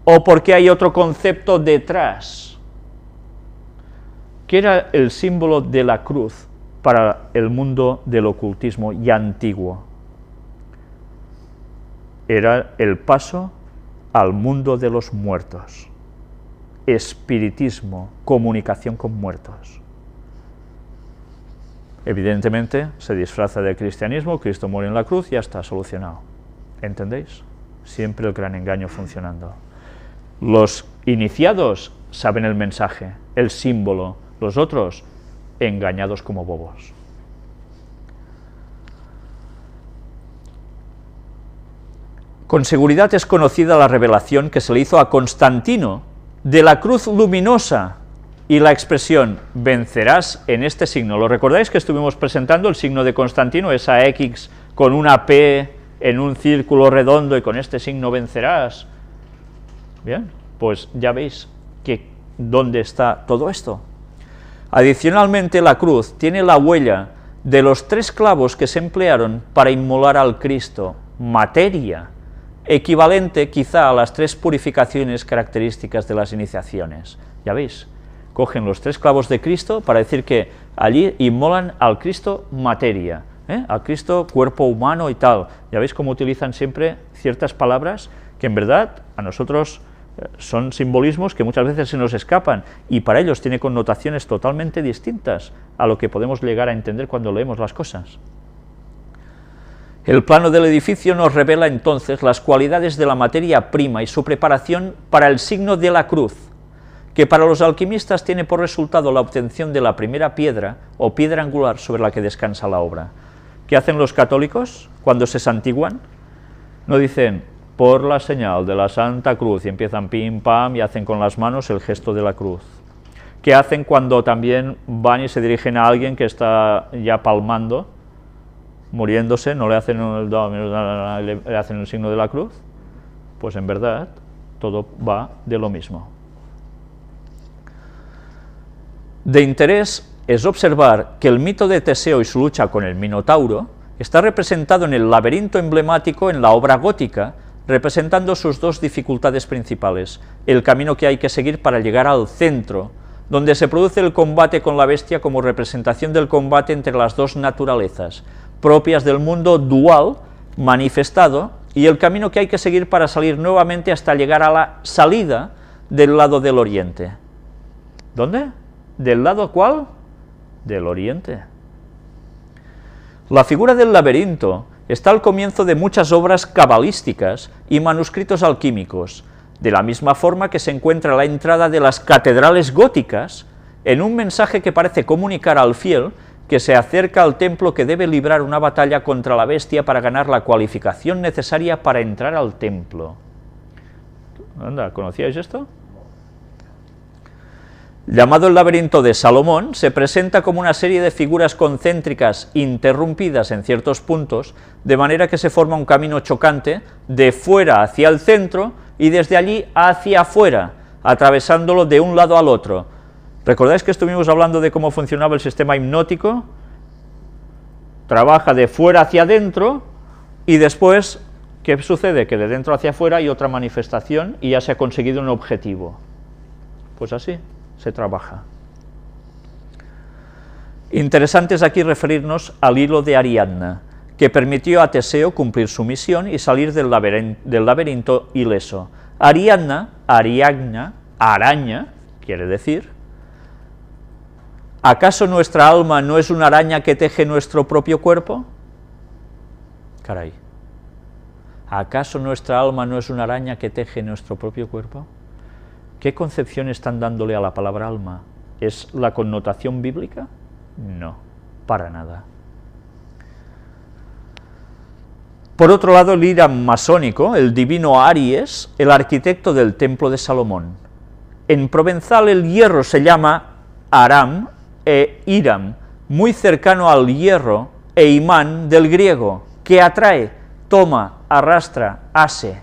¿O porque hay otro concepto detrás? ¿Qué era el símbolo de la cruz para el mundo del ocultismo ya antiguo? Era el paso al mundo de los muertos, espiritismo, comunicación con muertos. Evidentemente se disfraza de cristianismo, Cristo muere en la cruz y ya está solucionado. ¿Entendéis? Siempre el gran engaño funcionando. Los iniciados saben el mensaje, el símbolo, los otros engañados como bobos. Con seguridad es conocida la revelación que se le hizo a Constantino de la cruz luminosa y la expresión vencerás en este signo. ¿Lo recordáis que estuvimos presentando el signo de Constantino, esa X con una P en un círculo redondo y con este signo vencerás? Bien, pues ya veis que dónde está todo esto. Adicionalmente, la cruz tiene la huella de los 3 clavos que se emplearon para inmolar al Cristo, materia, equivalente quizá a las 3 purificaciones características de las iniciaciones. Ya veis, cogen los 3 clavos de Cristo para decir que allí inmolan al Cristo materia, al Cristo cuerpo humano y tal. Ya veis cómo utilizan siempre ciertas palabras que en verdad a nosotros son simbolismos que muchas veces se nos escapan, y para ellos tiene connotaciones totalmente distintas a lo que podemos llegar a entender cuando leemos las cosas. El plano del edificio nos revela entonces las cualidades de la materia prima y su preparación para el signo de la cruz, que para los alquimistas tiene por resultado la obtención de la primera piedra o piedra angular sobre la que descansa la obra. ¿Qué hacen los católicos cuando se santiguan? No dicen por la señal de la Santa Cruz y empiezan pim pam y hacen con las manos el gesto de la cruz. ¿Qué hacen cuando también van y se dirigen a alguien que está ya palmando, muriéndose, no le hacen le hacen el signo de la cruz? Pues en verdad todo va de lo mismo. De interés es observar que el mito de Teseo y su lucha con el Minotauro está representado en el laberinto emblemático en la obra gótica, representando sus 2 dificultades principales: el camino que hay que seguir para llegar al centro, donde se produce el combate con la bestia como representación del combate entre las 2 naturalezas, propias del mundo dual manifestado, y el camino que hay que seguir para salir nuevamente hasta llegar a la salida del lado del oriente. ¿Dónde? ¿Del lado cuál? Del oriente. La figura del laberinto está al comienzo de muchas obras cabalísticas y manuscritos alquímicos, de la misma forma que se encuentra la entrada de las catedrales góticas en un mensaje que parece comunicar al fiel que se acerca al templo, que debe librar una batalla contra la bestia para ganar la cualificación necesaria para entrar al templo. Anda, ¿conocíais esto? Llamado el laberinto de Salomón, se presenta como una serie de figuras concéntricas interrumpidas en ciertos puntos, de manera que se forma un camino chocante de fuera hacia el centro y desde allí hacia afuera, atravesándolo de un lado al otro. ¿Recordáis que estuvimos hablando de cómo funcionaba el sistema hipnótico? Trabaja de fuera hacia adentro y después, ¿qué sucede? Que de dentro hacia afuera hay otra manifestación y ya se ha conseguido un objetivo. Pues así se trabaja. Interesante es aquí referirnos al hilo de Ariadna, que permitió a Teseo cumplir su misión y salir del laberinto ileso. Ariadna, araña, quiere decir, ¿acaso nuestra alma no es una araña que teje nuestro propio cuerpo? Caray, ¿acaso nuestra alma no es una araña que teje nuestro propio cuerpo? ¿Qué concepción están dándole a la palabra alma? ¿Es la connotación bíblica? No, para nada. Por otro lado, el Hiram masónico, el divino Aries, el arquitecto del templo de Salomón. En provenzal el hierro se llama Aram e Hiram, muy cercano al hierro e imán del griego, que atrae, toma, arrastra, ase.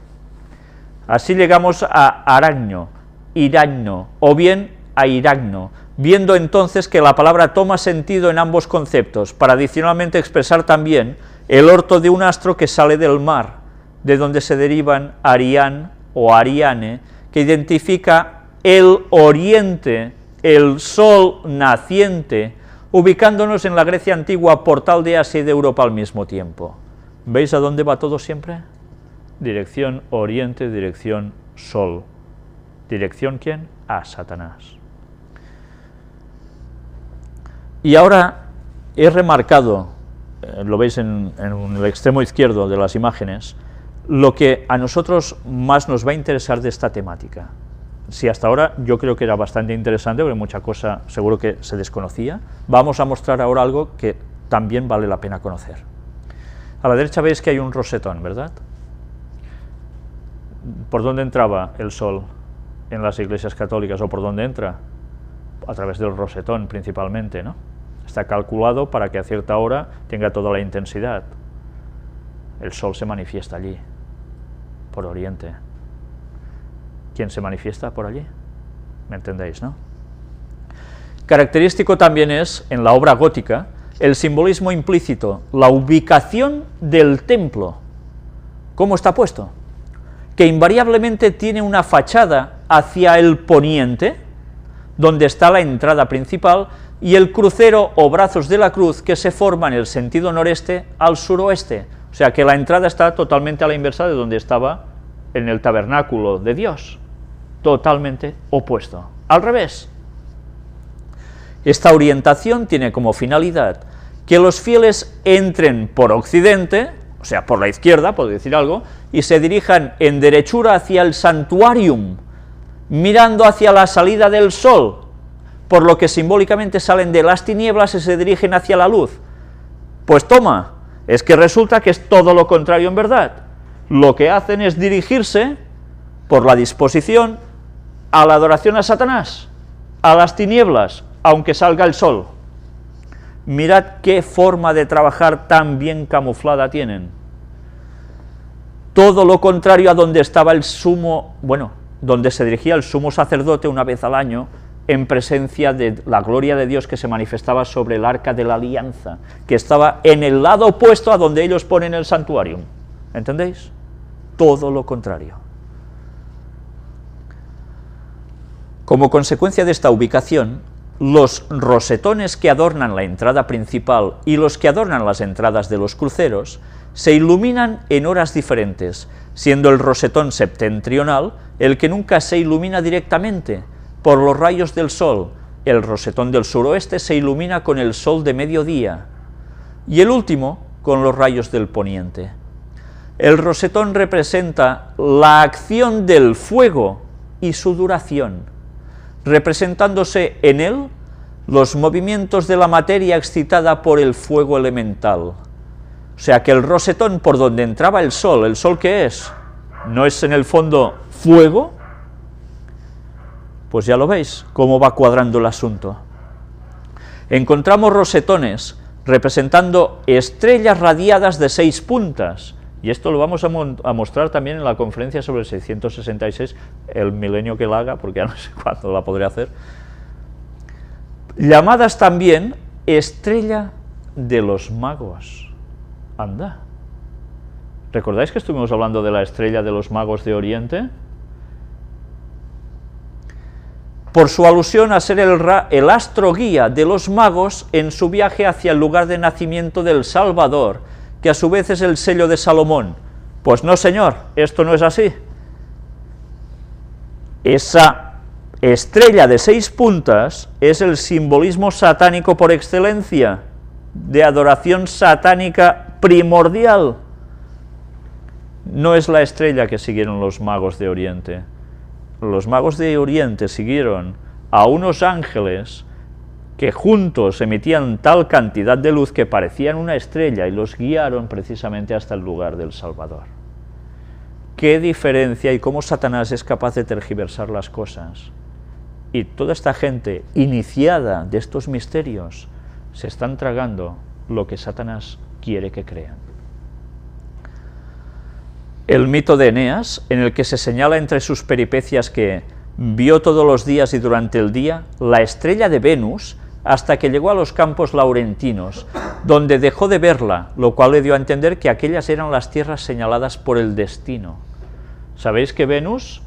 Así llegamos a aragno, iragno, o bien a iragno, viendo entonces que la palabra toma sentido en ambos conceptos, para adicionalmente expresar también el orto de un astro que sale del mar, de donde se derivan Arián o Ariane, que identifica el oriente, el sol naciente, ubicándonos en la Grecia antigua, portal de Asia y de Europa al mismo tiempo. ¿Veis a dónde va todo siempre? Dirección oriente, dirección sol. ¿Dirección quién? A Satanás. Y ahora he remarcado, lo veis en el extremo izquierdo de las imágenes, lo que a nosotros más nos va a interesar de esta temática. Si hasta ahora yo creo que era bastante interesante, porque mucha cosa seguro que se desconocía, vamos a mostrar ahora algo que también vale la pena conocer. A la derecha veis que hay un rosetón, ¿verdad? ¿Por dónde entraba el sol en las iglesias católicas, o por dónde entra? A través del rosetón principalmente, ¿no? Está calculado para que a cierta hora tenga toda la intensidad. El sol se manifiesta allí, por oriente. ¿Quién se manifiesta por allí? ¿Me entendéis, no? Característico también es, en la obra gótica, el simbolismo implícito, la ubicación del templo. ¿Cómo está puesto? Que invariablemente tiene una fachada hacia el poniente, donde está la entrada principal, y el crucero o brazos de la cruz que se forma en el sentido noreste al suroeste, o sea que la entrada está totalmente a la inversa de donde estaba en el tabernáculo de Dios, totalmente opuesto, al revés. Esta orientación tiene como finalidad que los fieles entren por occidente, o sea, por la izquierda, por decir algo, y se dirijan en derechura hacia el santuarium, mirando hacia la salida del sol, por lo que simbólicamente salen de las tinieblas y se dirigen hacia la luz. Pues toma, es que resulta que es todo lo contrario en verdad. Lo que hacen es dirigirse por la disposición a la adoración a Satanás, a las tinieblas, aunque salga el sol. Mirad qué forma de trabajar tan bien camuflada tienen. Todo lo contrario a donde estaba el sumo, donde se dirigía el sumo sacerdote una vez al año, en presencia de la gloria de Dios que se manifestaba sobre el arca de la alianza, que estaba en el lado opuesto a donde ellos ponen el santuario. ¿Entendéis? Todo lo contrario. Como consecuencia de esta ubicación, los rosetones que adornan la entrada principal y los que adornan las entradas de los cruceros se iluminan en horas diferentes, siendo el rosetón septentrional el que nunca se ilumina directamente por los rayos del sol. El rosetón del suroeste se ilumina con el sol de mediodía, y el último, con los rayos del poniente. El rosetón representa la acción del fuego y su duración, representándose en él los movimientos de la materia excitada por el fuego elemental. O sea que el rosetón por donde entraba ¿el sol qué es? ¿No es en el fondo fuego? Pues ya lo veis, cómo va cuadrando el asunto. Encontramos rosetones representando estrellas radiadas de 6 puntas, y esto lo vamos a mostrar también en la conferencia sobre el 666, el milenio que la haga, porque ya no sé cuándo la podré hacer, llamadas también estrella de los magos. Anda. ¿Recordáis que estuvimos hablando de la estrella de los magos de Oriente? Por su alusión a ser el astro guía de los magos en su viaje hacia el lugar de nacimiento del Salvador, que a su vez es el sello de Salomón. Pues no, señor, esto no es así. Esa estrella de 6 puntas es el simbolismo satánico por excelencia, de adoración satánica primordial. No es la estrella que siguieron los magos de Oriente. Los magos de Oriente siguieron a unos ángeles que juntos emitían tal cantidad de luz que parecían una estrella y los guiaron precisamente hasta el lugar del Salvador. ¿Qué diferencia y cómo Satanás es capaz de tergiversar las cosas? Y toda esta gente iniciada de estos misterios se están tragando lo que Satanás quiere que crean. El mito de Eneas, en el que se señala entre sus peripecias que vio todos los días y durante el día la estrella de Venus hasta que llegó a los campos laurentinos, donde dejó de verla, lo cual le dio a entender que aquellas eran las tierras señaladas por el destino. Sabéis que Venus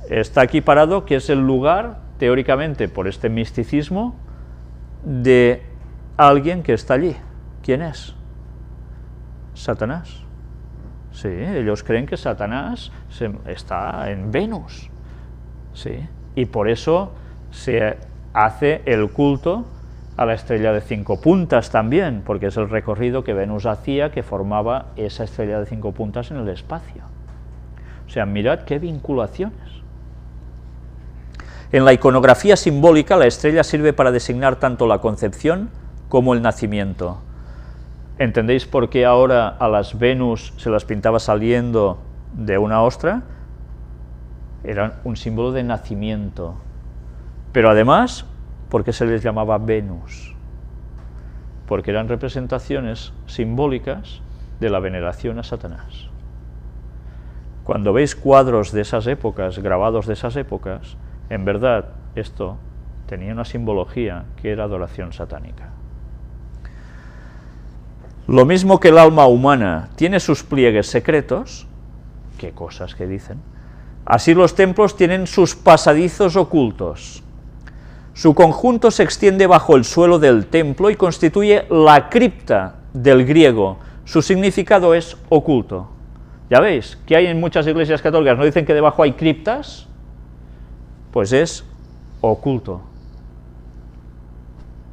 está aquí parado, que es el lugar, teóricamente, por este misticismo, de alguien que está allí. ¿Quién es? Satanás. Sí, ellos creen que Satanás está en Venus. Sí, y por eso se hace el culto a la estrella de 5 puntas también, porque es el recorrido que Venus hacía, que formaba esa estrella de 5 puntas en el espacio. O sea, mirad qué vinculaciones. En la iconografía simbólica, la estrella sirve para designar tanto la concepción como el nacimiento. ¿Entendéis por qué ahora a las Venus se las pintaba saliendo de una ostra? Eran un símbolo de nacimiento. Pero además, ¿por qué se les llamaba Venus? Porque eran representaciones simbólicas de la veneración a Satanás. Cuando veis cuadros de esas épocas, grabados de esas épocas, en verdad esto tenía una simbología que era adoración satánica. Lo mismo que el alma humana tiene sus pliegues secretos, qué cosas que dicen, así los templos tienen sus pasadizos ocultos. Su conjunto se extiende bajo el suelo del templo y constituye la cripta del griego. Su significado es oculto. ¿Ya veis? Que hay en muchas iglesias católicas, ¿no dicen que debajo hay criptas? Pues es oculto.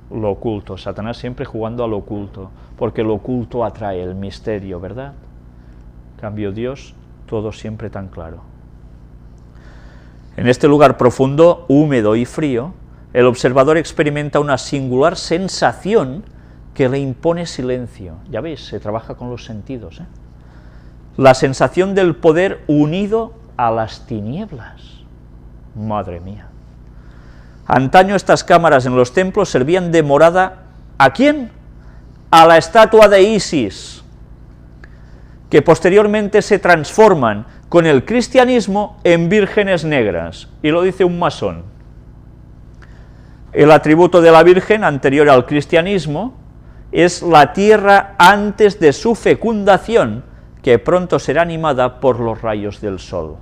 Lo oculto, Satanás siempre jugando a lo oculto, porque lo oculto atrae el misterio, ¿verdad? En cambio Dios, todo siempre tan claro. En este lugar profundo, húmedo y frío, el observador experimenta una singular sensación que le impone silencio. Ya veis, se trabaja con los sentidos, ¿eh? La sensación del poder unido a las tinieblas. Madre mía. Antaño estas cámaras en los templos servían de morada, ¿a quién? A la estatua de Isis, que posteriormente se transforman con el cristianismo en vírgenes negras, y lo dice un masón. El atributo de la Virgen, anterior al cristianismo, es la tierra antes de su fecundación, que pronto será animada por los rayos del sol.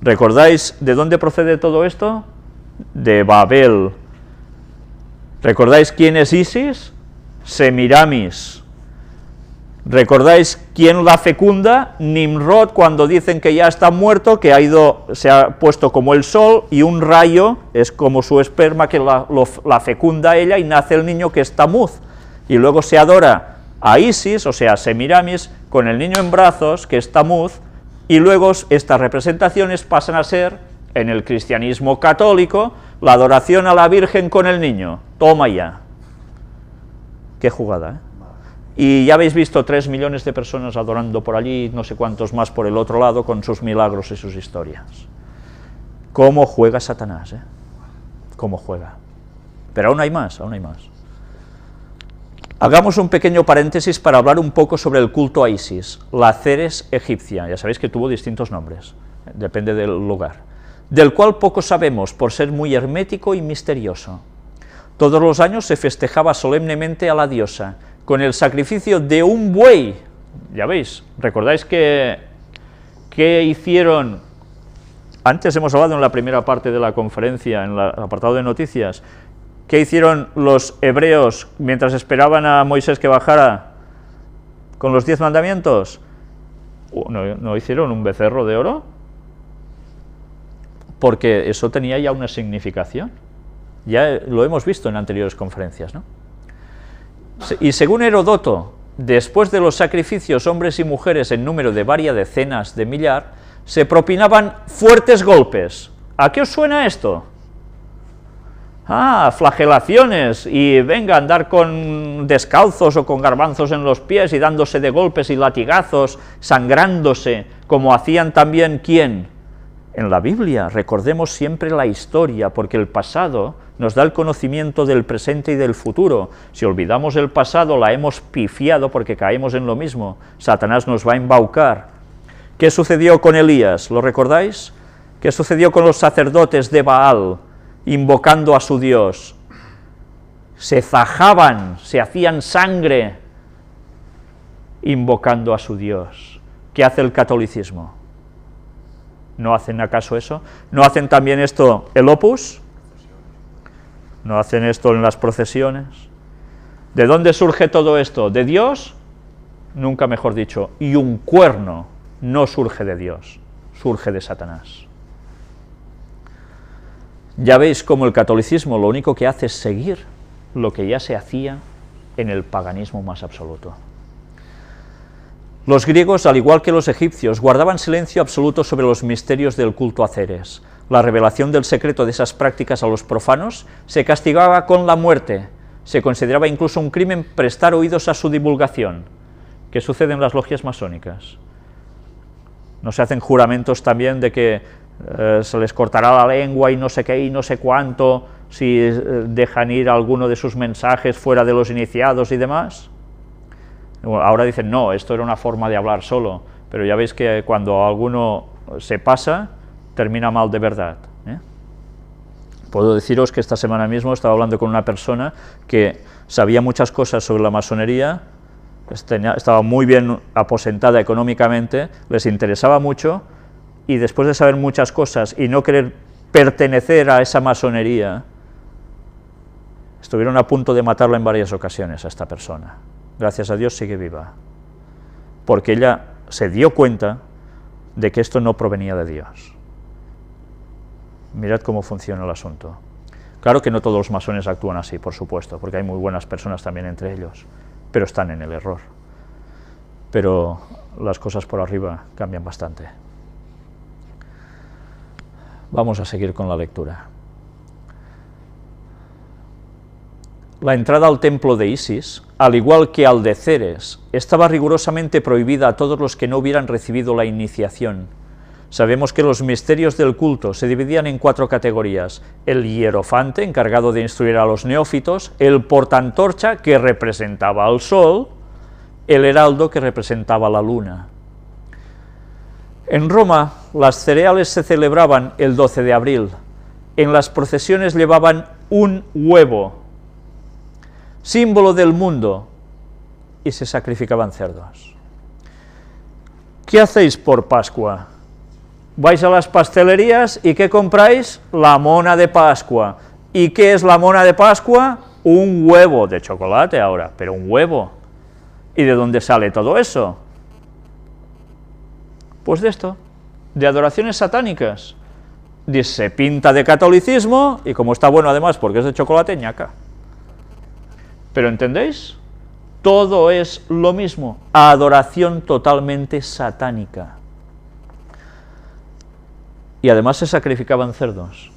¿Recordáis de dónde procede todo esto? De Babel. ¿Recordáis quién es Isis? Semiramis. ¿Recordáis quién la fecunda? Nimrod, cuando dicen que ya está muerto, que se ha puesto como el sol, y un rayo es como su esperma que la fecunda a ella, y nace el niño que es Tamuz. Y luego se adora a Isis, o sea, Semiramis, con el niño en brazos, que es Tamuz, y luego estas representaciones pasan a ser, en el cristianismo católico, la adoración a la Virgen con el niño. Toma ya. Qué jugada, ¿eh? Y ya habéis visto 3 millones de personas adorando por allí, no sé cuántos más por el otro lado, con sus milagros y sus historias. ¿Cómo juega Satanás, eh? ¿Cómo juega? Pero aún hay más, aún hay más. Hagamos un pequeño paréntesis para hablar un poco sobre el culto a Isis, la Ceres egipcia, ya sabéis que tuvo distintos nombres, depende del lugar, del cual poco sabemos por ser muy hermético y misterioso. Todos los años se festejaba solemnemente a la diosa, con el sacrificio de un buey. Ya veis, ¿recordáis que hicieron? Antes hemos hablado en la primera parte de la conferencia, en el apartado de noticias, ¿qué hicieron los hebreos mientras esperaban a Moisés que bajara con los 10 mandamientos? ¿No hicieron un becerro de oro? Porque eso tenía ya una significación. Ya lo hemos visto en anteriores conferencias, ¿no? Y según Heródoto, después de los sacrificios, hombres y mujeres en número de varias decenas de millar, se propinaban fuertes golpes. ¿A qué os suena esto? Ah, flagelaciones, y venga a andar con descalzos o con garbanzos en los pies y dándose de golpes y latigazos, sangrándose, como hacían también, ¿quién? En la Biblia. Recordemos siempre la historia, porque el pasado nos da el conocimiento del presente y del futuro. Si olvidamos el pasado, la hemos pifiado porque caemos en lo mismo. Satanás nos va a embaucar. ¿Qué sucedió con Elías? ¿Lo recordáis? ¿Qué sucedió con los sacerdotes de Baal, invocando a su Dios? Se zajaban, se hacían sangre, invocando a su Dios. ¿Qué hace el catolicismo? ¿No hacen acaso eso? ¿No hacen también esto el Opus? ¿No hacen esto en las procesiones? ¿De dónde surge todo esto? ¿De Dios? Nunca mejor dicho. Y un cuerno no surge de Dios, surge de Satanás. Ya veis cómo el catolicismo lo único que hace es seguir lo que ya se hacía en el paganismo más absoluto. Los griegos, al igual que los egipcios, guardaban silencio absoluto sobre los misterios del culto a Ceres. La revelación del secreto de esas prácticas a los profanos se castigaba con la muerte. Se consideraba incluso un crimen prestar oídos a su divulgación. ¿Qué sucede en las logias masónicas? ¿No se hacen juramentos también de que se les cortará la lengua y no sé qué y no sé cuánto si dejan ir alguno de sus mensajes fuera de los iniciados y demás? Ahora dicen, no, esto era una forma de hablar solo, pero ya veis que cuando alguno se pasa, termina mal de verdad, ¿eh? Puedo deciros que esta semana mismo estaba hablando con una persona que sabía muchas cosas sobre la masonería, estaba muy bien aposentada económicamente, les interesaba mucho, y después de saber muchas cosas y no querer pertenecer a esa masonería, estuvieron a punto de matarla en varias ocasiones a esta persona. Gracias a Dios sigue viva, porque ella se dio cuenta de que esto no provenía de Dios. Mirad cómo funciona el asunto. Claro que no todos los masones actúan así, por supuesto, porque hay muy buenas personas también entre ellos, pero están en el error. Pero las cosas por arriba cambian bastante. Vamos a seguir con la lectura. La entrada al templo de Isis, al igual que al de Ceres, estaba rigurosamente prohibida a todos los que no hubieran recibido la iniciación. Sabemos que los misterios del culto se dividían en 4 categorías: el hierofante, encargado de instruir a los neófitos, el portaantorcha, que representaba al sol, el heraldo, que representaba la luna. En Roma, las cereales se celebraban el 12 de abril. En las procesiones llevaban un huevo, símbolo del mundo, y se sacrificaban cerdos. ¿Qué hacéis por Pascua? Vais a las pastelerías y ¿qué compráis? La mona de Pascua. ¿Y qué es la mona de Pascua? Un huevo de chocolate ahora, pero un huevo. ¿Y de dónde sale todo eso? Pues de esto, de adoraciones satánicas. Se pinta de catolicismo y como está bueno además porque es de chocolate, ñaca. ¿Pero entendéis? todo es lo mismo, adoración totalmente satánica. Y además se sacrificaban cerdos,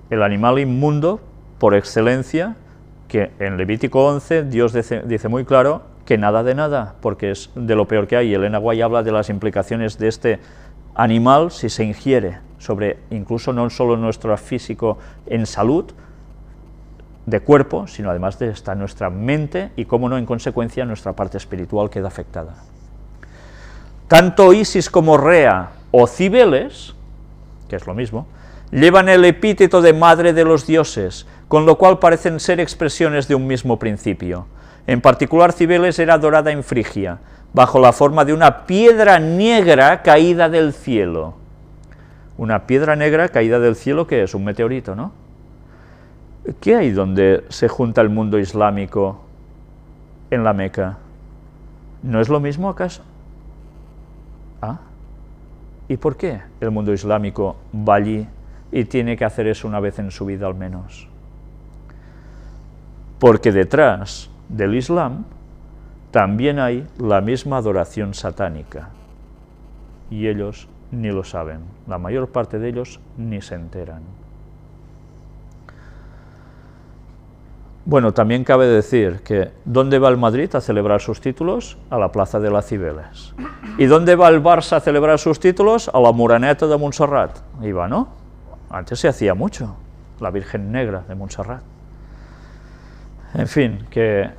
el animal inmundo por excelencia, que en Levítico 11 Dios dice muy claro que nada de nada, porque es de lo peor que hay. Elena White habla de las implicaciones de este animal si se ingiere, sobre incluso no solo nuestro físico en salud, de cuerpo, sino además de esta nuestra mente y, cómo no, en consecuencia, nuestra parte espiritual queda afectada. Tanto Isis como Rea o Cibeles, que es lo mismo, llevan el epíteto de madre de los dioses, con lo cual parecen ser expresiones de un mismo principio. En particular, Cibeles era adorada en Frigia, bajo la forma de una piedra negra caída del cielo. Una piedra negra caída del cielo, ¿qué es? Un meteorito, ¿no? ¿Qué hay donde se junta el mundo islámico en la Meca? ¿No es lo mismo acaso? ¿Ah? ¿Y por qué el mundo islámico va allí y tiene que hacer eso una vez en su vida al menos? Porque detrás del Islam también hay la misma adoración satánica, y ellos ni lo saben, la mayor parte de ellos ni se enteran. Bueno, también cabe decir que ¿dónde va el Madrid a celebrar sus títulos? A la plaza de las Cibeles. ¿Y dónde va el Barça a celebrar sus títulos? A la Moreneta de Montserrat. Iba, ¿no? Antes se hacía mucho, la Virgen Negra de Montserrat. En fin, que...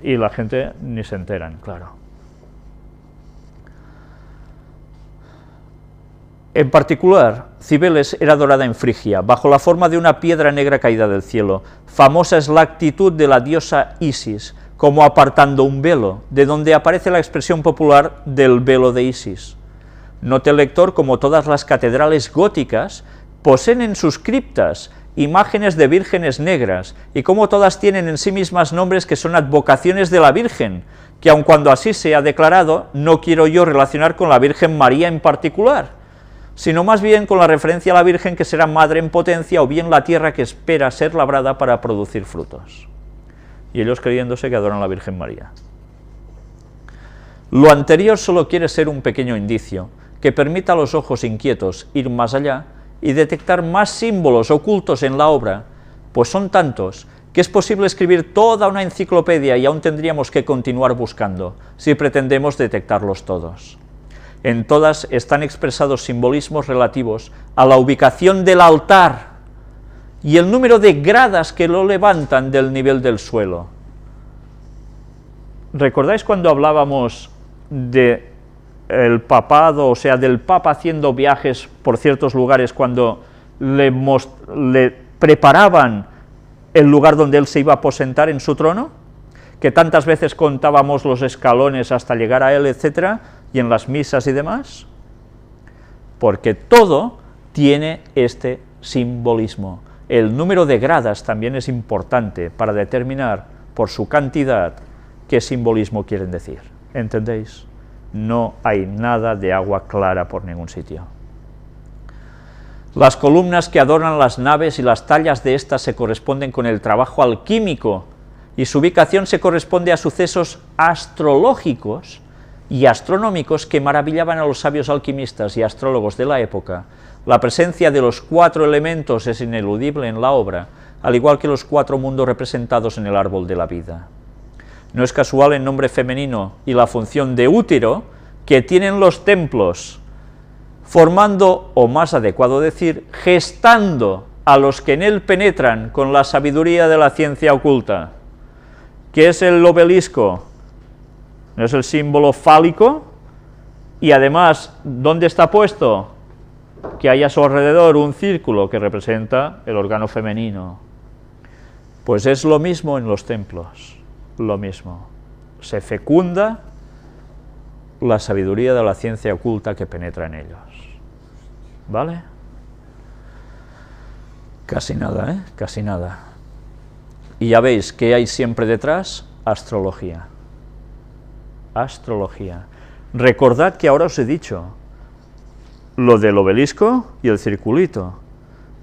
y la gente ni se enteran, claro. En particular, Cibeles era adorada en Frigia, bajo la forma de una piedra negra caída del cielo. Famosa es la actitud de la diosa Isis, como apartando un velo, de donde aparece la expresión popular del velo de Isis. Note el lector como todas las catedrales góticas poseen en sus criptas imágenes de vírgenes negras, y como todas tienen en sí mismas nombres que son advocaciones de la Virgen, que aun cuando así se ha declarado, no quiero yo relacionar con la Virgen María en particular, sino más bien con la referencia a la Virgen que será madre en potencia, o bien la tierra que espera ser labrada para producir frutos. Y ellos creyéndose que adoran a la Virgen María. Lo anterior solo quiere ser un pequeño indicio, que permita a los ojos inquietos ir más allá y detectar más símbolos ocultos en la obra, pues son tantos que es posible escribir toda una enciclopedia y aún tendríamos que continuar buscando, si pretendemos detectarlos todos. En todas están expresados simbolismos relativos a la ubicación del altar y el número de gradas que lo levantan del nivel del suelo. ¿Recordáis cuando hablábamos de el papado, o sea, del Papa haciendo viajes por ciertos lugares cuando le preparaban el lugar donde él se iba a aposentar en su trono? Que tantas veces contábamos los escalones hasta llegar a él, etcétera, y en las misas y demás, porque todo tiene este simbolismo. El número de gradas también es importante para determinar por su cantidad qué simbolismo quieren decir. ¿Entendéis? No hay nada de agua clara por ningún sitio. Las columnas que adornan las naves y las tallas de estas se corresponden con el trabajo alquímico, y su ubicación se corresponde a sucesos astrológicos y astronómicos que maravillaban a los sabios alquimistas y astrólogos de la época. La presencia de los 4 elementos es ineludible en la obra, al igual que los 4 mundos representados en el árbol de la vida. No es casual el nombre femenino y la función de útero que tienen los templos, formando, o más adecuado decir, gestando a los que en él penetran con la sabiduría de la ciencia oculta. ¿Qué es el obelisco? ¿No es el símbolo fálico? Y además, ¿dónde está puesto? Que hay a su alrededor un círculo que representa el órgano femenino. Pues es lo mismo en los templos, lo mismo. Se fecunda la sabiduría de la ciencia oculta que penetra en ellos. ¿Vale? Casi nada, ¿eh? Casi nada. Y ya veis que hay siempre detrás astrología. Astrología. Recordad que ahora os he dicho lo del obelisco y el circulito,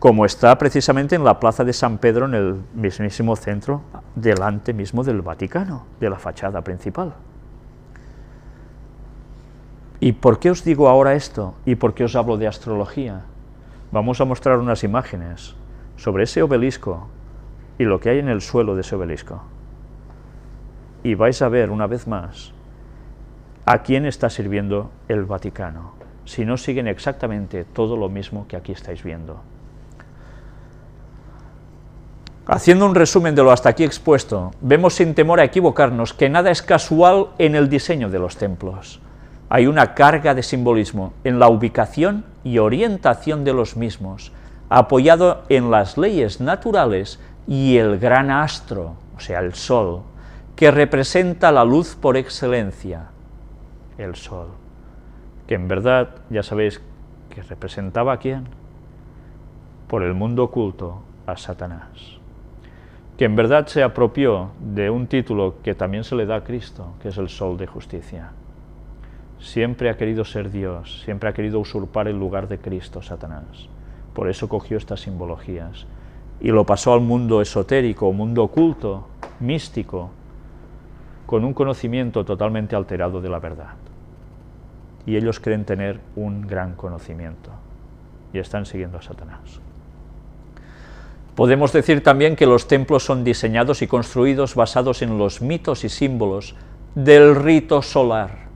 como está precisamente en la plaza de San Pedro, en el mismísimo centro, delante mismo del Vaticano, de la fachada principal. ¿Y por qué os digo ahora esto? ¿Y por qué os hablo de astrología? Vamos a mostrar unas imágenes sobre ese obelisco y lo que hay en el suelo de ese obelisco. Y vais a ver una vez más a quién está sirviendo el Vaticano, si no siguen exactamente todo lo mismo que aquí estáis viendo. Haciendo un resumen de lo hasta aquí expuesto, vemos sin temor a equivocarnos que nada es casual en el diseño de los templos. Hay una carga de simbolismo en la ubicación y orientación de los mismos, apoyado en las leyes naturales y el gran astro, o sea, el Sol, que representa la luz por excelencia, el Sol, que en verdad, ya sabéis, que representaba a quién, por el mundo oculto, a Satanás, que en verdad se apropió de un título que también se le da a Cristo, que es el Sol de Justicia. Siempre ha querido ser Dios, siempre ha querido usurpar el lugar de Cristo, Satanás. Por eso cogió estas simbologías y lo pasó al mundo esotérico, mundo oculto, místico, con un conocimiento totalmente alterado de la verdad. Y ellos creen tener un gran conocimiento y están siguiendo a Satanás. Podemos decir también que los templos son diseñados y construidos basados en los mitos y símbolos del rito solar,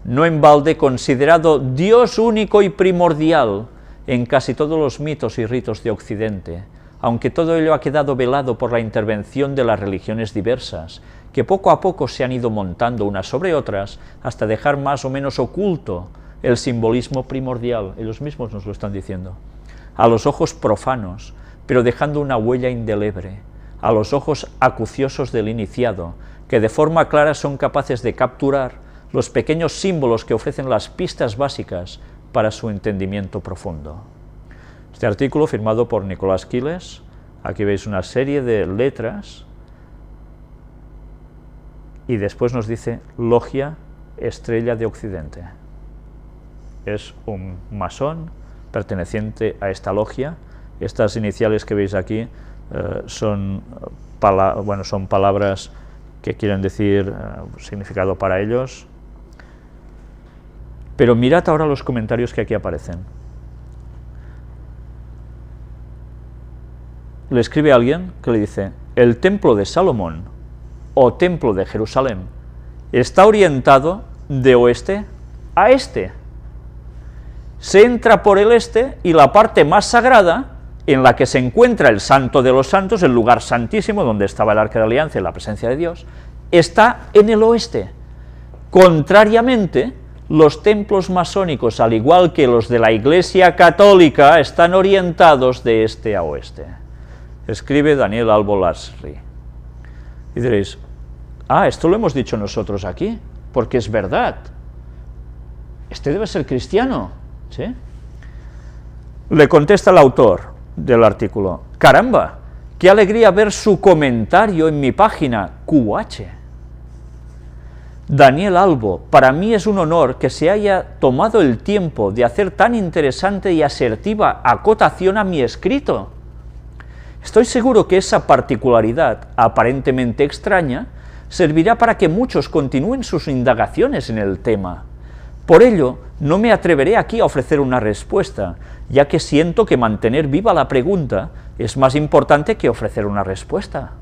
no en balde considerado Dios único y primordial en casi todos los mitos y ritos de Occidente, aunque todo ello ha quedado velado por la intervención de las religiones diversas, que poco a poco se han ido montando unas sobre otras hasta dejar más o menos oculto el simbolismo primordial, ellos mismos nos lo están diciendo, a los ojos profanos, pero dejando una huella indeleble, a los ojos acuciosos del iniciado, que de forma clara son capaces de capturar los pequeños símbolos que ofrecen las pistas básicas para su entendimiento profundo. Este artículo, firmado por Nicolás Quiles, aquí veis una serie de letras, y después nos dice Logia Estrella de Occidente. Es un masón perteneciente a esta logia. Estas iniciales que veis aquí son palabras que quieren decir significado para ellos. Pero mirad ahora los comentarios que aquí aparecen. Le escribe a alguien que le dice, el templo de Salomón o templo de Jerusalén está orientado de oeste a este. Se entra por el este y la parte más sagrada, en la que se encuentra el Santo de los Santos, el lugar santísimo donde estaba el Arca de la Alianza y la presencia de Dios, está en el oeste. Contrariamente, los templos masónicos, al igual que los de la Iglesia Católica, están orientados de este a oeste. Escribe Daniel Albo Lasri. Y diréis, esto lo hemos dicho nosotros aquí, porque es verdad. Este debe ser cristiano, ¿sí? Le contesta el autor del artículo, caramba, qué alegría ver su comentario en mi página QH. Daniel Albo, para mí es un honor que se haya tomado el tiempo de hacer tan interesante y asertiva acotación a mi escrito. Estoy seguro que esa particularidad, aparentemente extraña, servirá para que muchos continúen sus indagaciones en el tema. Por ello, no me atreveré aquí a ofrecer una respuesta, ya que siento que mantener viva la pregunta es más importante que ofrecer una respuesta.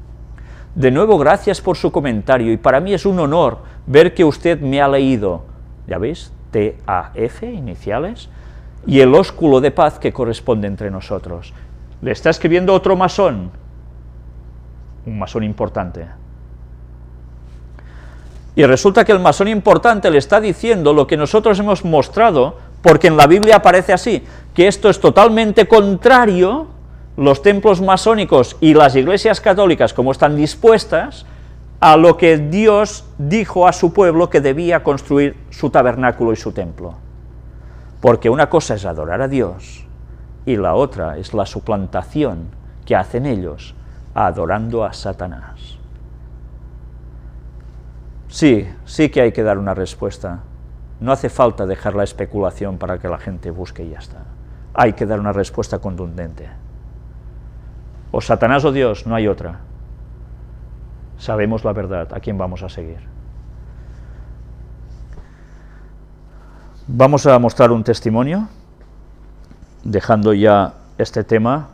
De nuevo, gracias por su comentario, y para mí es un honor ver que usted me ha leído, ya veis, TAF, iniciales, y el ósculo de paz que corresponde entre nosotros. Le está escribiendo otro masón, un masón importante. Y resulta que el masón importante le está diciendo lo que nosotros hemos mostrado, porque en la Biblia aparece así, que esto es totalmente contrario, los templos masónicos y las iglesias católicas, como están dispuestas, a lo que Dios dijo a su pueblo que debía construir su tabernáculo y su templo. Porque una cosa es adorar a Dios, y la otra es la suplantación que hacen ellos, adorando a Satanás. Sí que hay que dar una respuesta. No hace falta dejar la especulación para que la gente busque y ya está. hay que dar una respuesta contundente. O Satanás o Dios, no hay otra. Sabemos la verdad, ¿a quién vamos a seguir? Vamos a mostrar un testimonio, dejando ya este tema,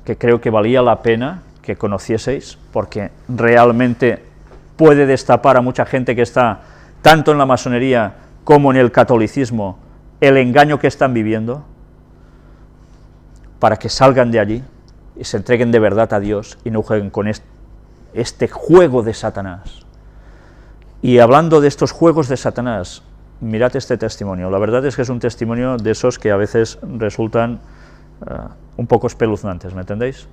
que creo que valía la pena que conocieseis, porque realmente puede destapar a mucha gente que está tanto en la masonería como en el catolicismo el engaño que están viviendo, para que salgan de allí y se entreguen de verdad a Dios y no jueguen con este juego de Satanás. Y hablando de estos juegos de Satanás, mirad este testimonio. La verdad es que es un testimonio de esos que a veces resultan un poco espeluznantes, ¿me entendéis?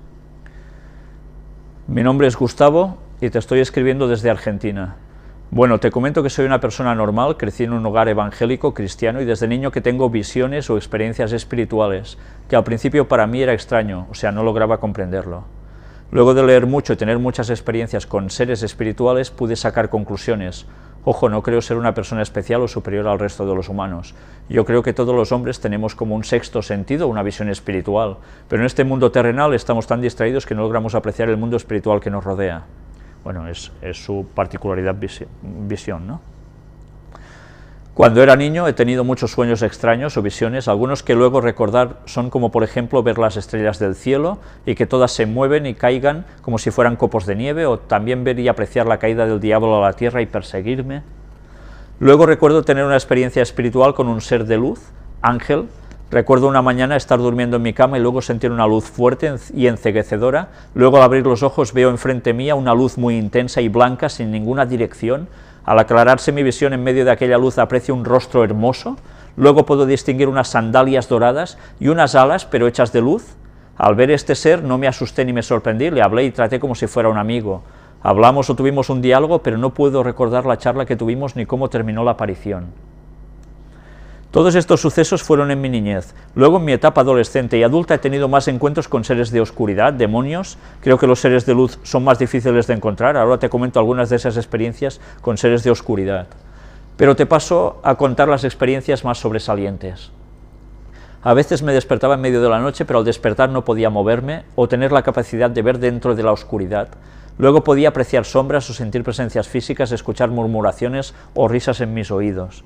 Mi nombre es Gustavo y te estoy escribiendo desde Argentina. Bueno, te comento que soy una persona normal, crecí en un hogar evangélico, cristiano, y desde niño que tengo visiones o experiencias espirituales, que al principio para mí era extraño, o sea, no lograba comprenderlo. Luego de leer mucho y tener muchas experiencias con seres espirituales, pude sacar conclusiones. Ojo, no creo ser una persona especial o superior al resto de los humanos. Yo creo que todos los hombres tenemos como un sexto sentido, una visión espiritual, pero en este mundo terrenal estamos tan distraídos que no logramos apreciar el mundo espiritual que nos rodea. Bueno, es su particularidad visión, ¿no? Cuando era niño he tenido muchos sueños extraños o visiones, algunos que luego recordar son como por ejemplo ver las estrellas del cielo y que todas se mueven y caigan como si fueran copos de nieve, o también ver y apreciar la caída del diablo a la tierra y perseguirme. Luego recuerdo tener una experiencia espiritual con un ser de luz, ángel. Recuerdo una mañana estar durmiendo en mi cama y luego sentir una luz fuerte y enceguecedora. Luego al abrir los ojos veo enfrente mía una luz muy intensa y blanca sin ninguna dirección. Al aclararse mi visión en medio de aquella luz aprecio un rostro hermoso. Luego puedo distinguir unas sandalias doradas y unas alas pero hechas de luz. Al ver este ser no me asusté ni me sorprendí, le hablé y traté como si fuera un amigo. Hablamos o tuvimos un diálogo, pero no puedo recordar la charla que tuvimos ni cómo terminó la aparición. Todos estos sucesos fueron en mi niñez. Luego en mi etapa adolescente y adulta he tenido más encuentros con seres de oscuridad, demonios. Creo que los seres de luz son más difíciles de encontrar. Ahora te comento algunas de esas experiencias con seres de oscuridad. Pero te paso a contar las experiencias más sobresalientes. A veces me despertaba en medio de la noche, pero al despertar no podía moverme o tener la capacidad de ver dentro de la oscuridad. Luego podía apreciar sombras o sentir presencias físicas, escuchar murmuraciones o risas en mis oídos.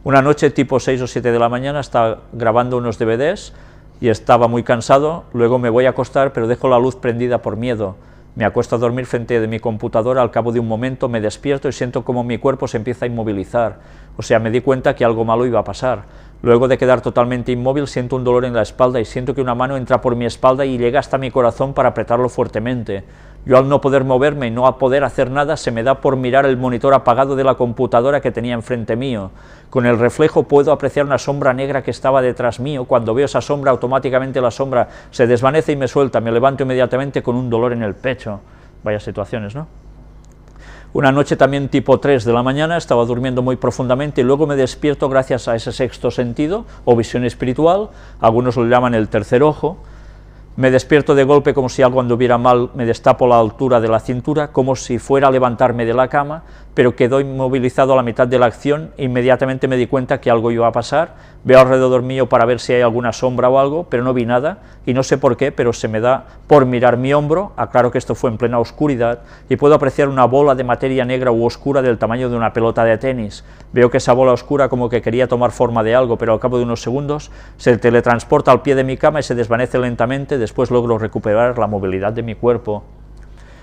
Una noche tipo 6 o 7 de la mañana estaba grabando unos DVDs y estaba muy cansado, luego me voy a acostar pero dejo la luz prendida por miedo. Me acuesto a dormir frente de mi computadora, al cabo de un momento me despierto y siento como mi cuerpo se empieza a inmovilizar, o sea, me di cuenta que algo malo iba a pasar. Luego de quedar totalmente inmóvil siento un dolor en la espalda y siento que una mano entra por mi espalda y llega hasta mi corazón para apretarlo fuertemente. Yo al no poder moverme y no poder hacer nada, se me da por mirar el monitor apagado de la computadora que tenía enfrente mío. Con el reflejo puedo apreciar una sombra negra que estaba detrás mío. Cuando veo esa sombra, automáticamente la sombra se desvanece y me suelta. Me levanto inmediatamente con un dolor en el pecho. Vaya situaciones, ¿no? Una noche también tipo 3 de la mañana, estaba durmiendo muy profundamente y luego me despierto gracias a ese sexto sentido o visión espiritual, algunos lo llaman el tercer ojo. Me despierto de golpe como si algo anduviera mal, me destapo a la altura de la cintura, como si fuera a levantarme de la cama, pero quedo inmovilizado a la mitad de la acción. Inmediatamente me di cuenta que algo iba a pasar, veo alrededor mío para ver si hay alguna sombra o algo, pero no vi nada, y no sé por qué, pero se me da por mirar mi hombro, aclaro que esto fue en plena oscuridad, y puedo apreciar una bola de materia negra u oscura del tamaño de una pelota de tenis. Veo que esa bola oscura como que quería tomar forma de algo, pero al cabo de unos segundos se teletransporta al pie de mi cama y se desvanece lentamente. Después logro recuperar la movilidad de mi cuerpo.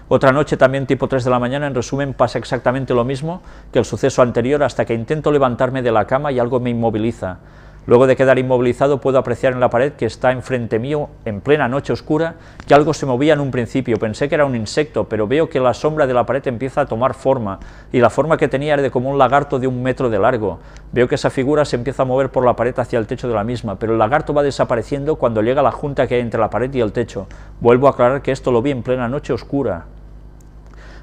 Otra noche también tipo 3 de la mañana, en resumen pasa exactamente lo mismo que el suceso anterior, hasta que intento levantarme de la cama y algo me inmoviliza. Luego de quedar inmovilizado puedo apreciar en la pared que está enfrente mío, en plena noche oscura, que algo se movía en un principio. Pensé que era un insecto, pero veo que la sombra de la pared empieza a tomar forma, y la forma que tenía era de como un lagarto de 1 metro de largo. Veo que esa figura se empieza a mover por la pared hacia el techo de la misma, pero el lagarto va desapareciendo cuando llega a la junta que hay entre la pared y el techo. Vuelvo a aclarar que esto lo vi en plena noche oscura.